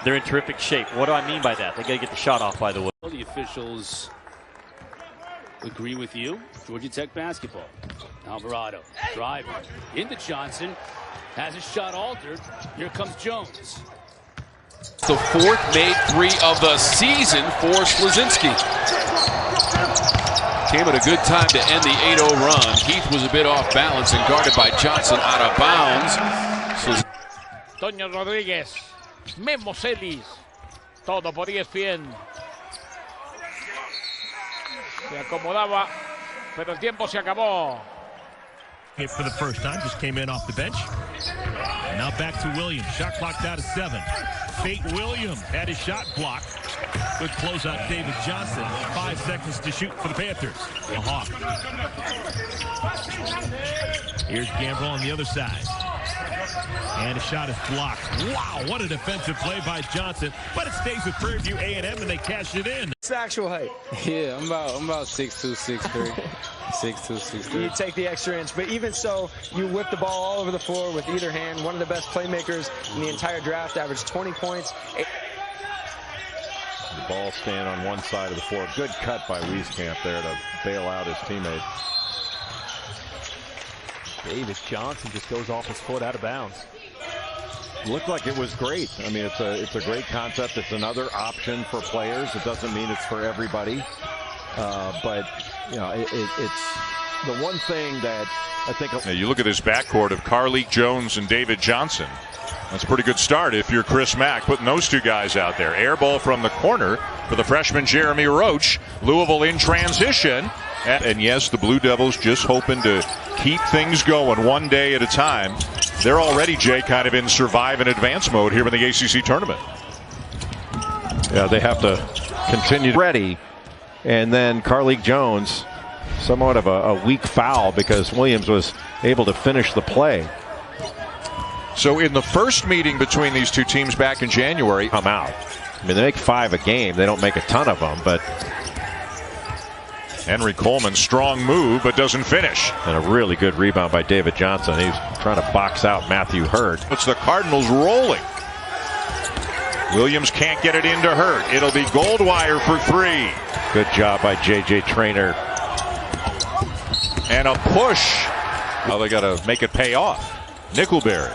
they're in terrific shape. What do I mean by that? They got to get the shot off, by the way. The officials agree with you. Georgia Tech basketball. Alvarado driving into Johnson. Has his shot altered. Here comes Jones. The fourth made three of the season for Slazinski. Came at a good time to end the 8-0 run. Heath was a bit off balance and guarded by Johnson out of bounds. Toño Rodríguez, Memo Celis, todo por ESPN. Se acomodaba, pero el tiempo se acabó. For the first time, just came in off the bench. Now back to Williams. Shot clock down to 7. Fate Williams had his shot blocked. Good closeout, David Johnson. 5 seconds to shoot for the Panthers. A Hawk. Here's Gamble on the other side. And a shot is blocked. Wow, what a defensive play by Johnson. But it stays with Prairie View A&M, and they cash it in. What's the actual height? Yeah, I'm about 6'2", 6'3". 6'2", 6'3". You take the extra inch, but even so, you whip the ball all over the floor with either hand. One of the best playmakers in the entire draft, averaged 20 points. The ball staying on one side of the floor. Good cut by Wieskamp there to bail out his teammate. David Johnson just goes off his foot out of bounds. Looked like it was great. I mean, it's a great concept. It's another option for players. It doesn't mean it's for everybody. But, you know, it's the one thing that I think... Now you look at this backcourt of Carlik Jones and David Johnson. That's a pretty good start if you're Chris Mack, putting those two guys out there. Air ball from the corner for the freshman Jeremy Roach. Louisville in transition. And yes, the Blue Devils just hoping to keep things going one day at a time. They're already, Jay, kind of in survive and advance mode here in the ACC tournament. Yeah, they have to continue ready. And then Carlik Jones, somewhat of a weak foul because Williams was able to finish the play. So in the first meeting between these two teams back in January, come out. I mean, they make 5 a game. They don't make a ton of them, but Henry Coleman, strong move, but doesn't finish. And a really good rebound by David Johnson. He's trying to box out Matthew Hurd. It's the Cardinals rolling. Williams can't get it into Hurd. It'll be Goldwire for 3. Good job by J.J. Traynor. And a push. Well, they got to make it pay off. Nickelberry.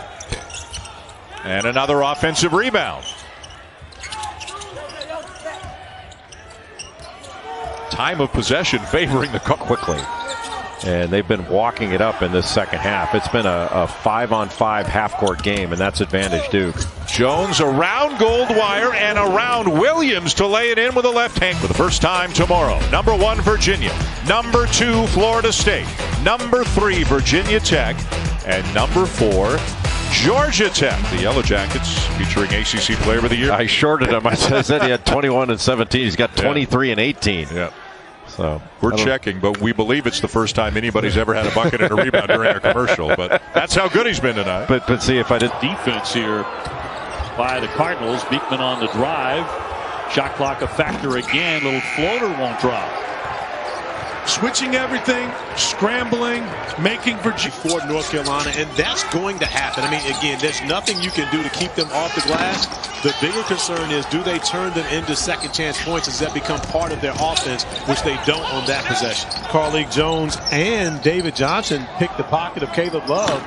And another offensive rebound. Time of possession favoring the quickly. And they've been walking it up in this second half. It's been a 5-on-5 half-court game, and that's advantage Duke. Jones around Goldwire and around Williams to lay it in with a left hand for the first time tomorrow. Number 1, Virginia. Number 2, Florida State. Number 3, Virginia Tech. And number 4, Georgia Tech. The Yellow Jackets featuring ACC Player of the Year. I shorted him. I said he had 21 and 17. He's got 23 and 18. Yeah. So we're checking, but we believe it's the first time anybody's ever had a bucket and a rebound during a commercial. But that's how good he's been tonight. But see if I did defense here by the Cardinals. Beekman on the drive. Shot clock a factor again. Little floater won't drop. Switching everything, scrambling, making Virginia for North Carolina, and that's going to happen. I mean, again, there's nothing you can do to keep them off the glass. The bigger concern is, do they turn them into second chance points? Does that become part of their offense, which they don't on that possession? Carlik Jones and David Johnson picked the pocket of Caleb Love,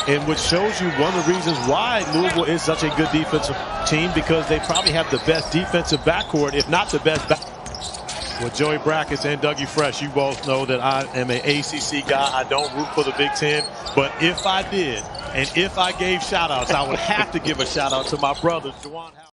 and which shows you one of the reasons why Louisville is such a good defensive team, because they probably have the best defensive backcourt, if not the best backcourt. Well, Joey Brackets and Dougie Fresh, you both know that I am an ACC guy. I don't root for the Big Ten. But if I did, and if I gave shout-outs, I would have to give a shout-out to my brother, Juwan Howard.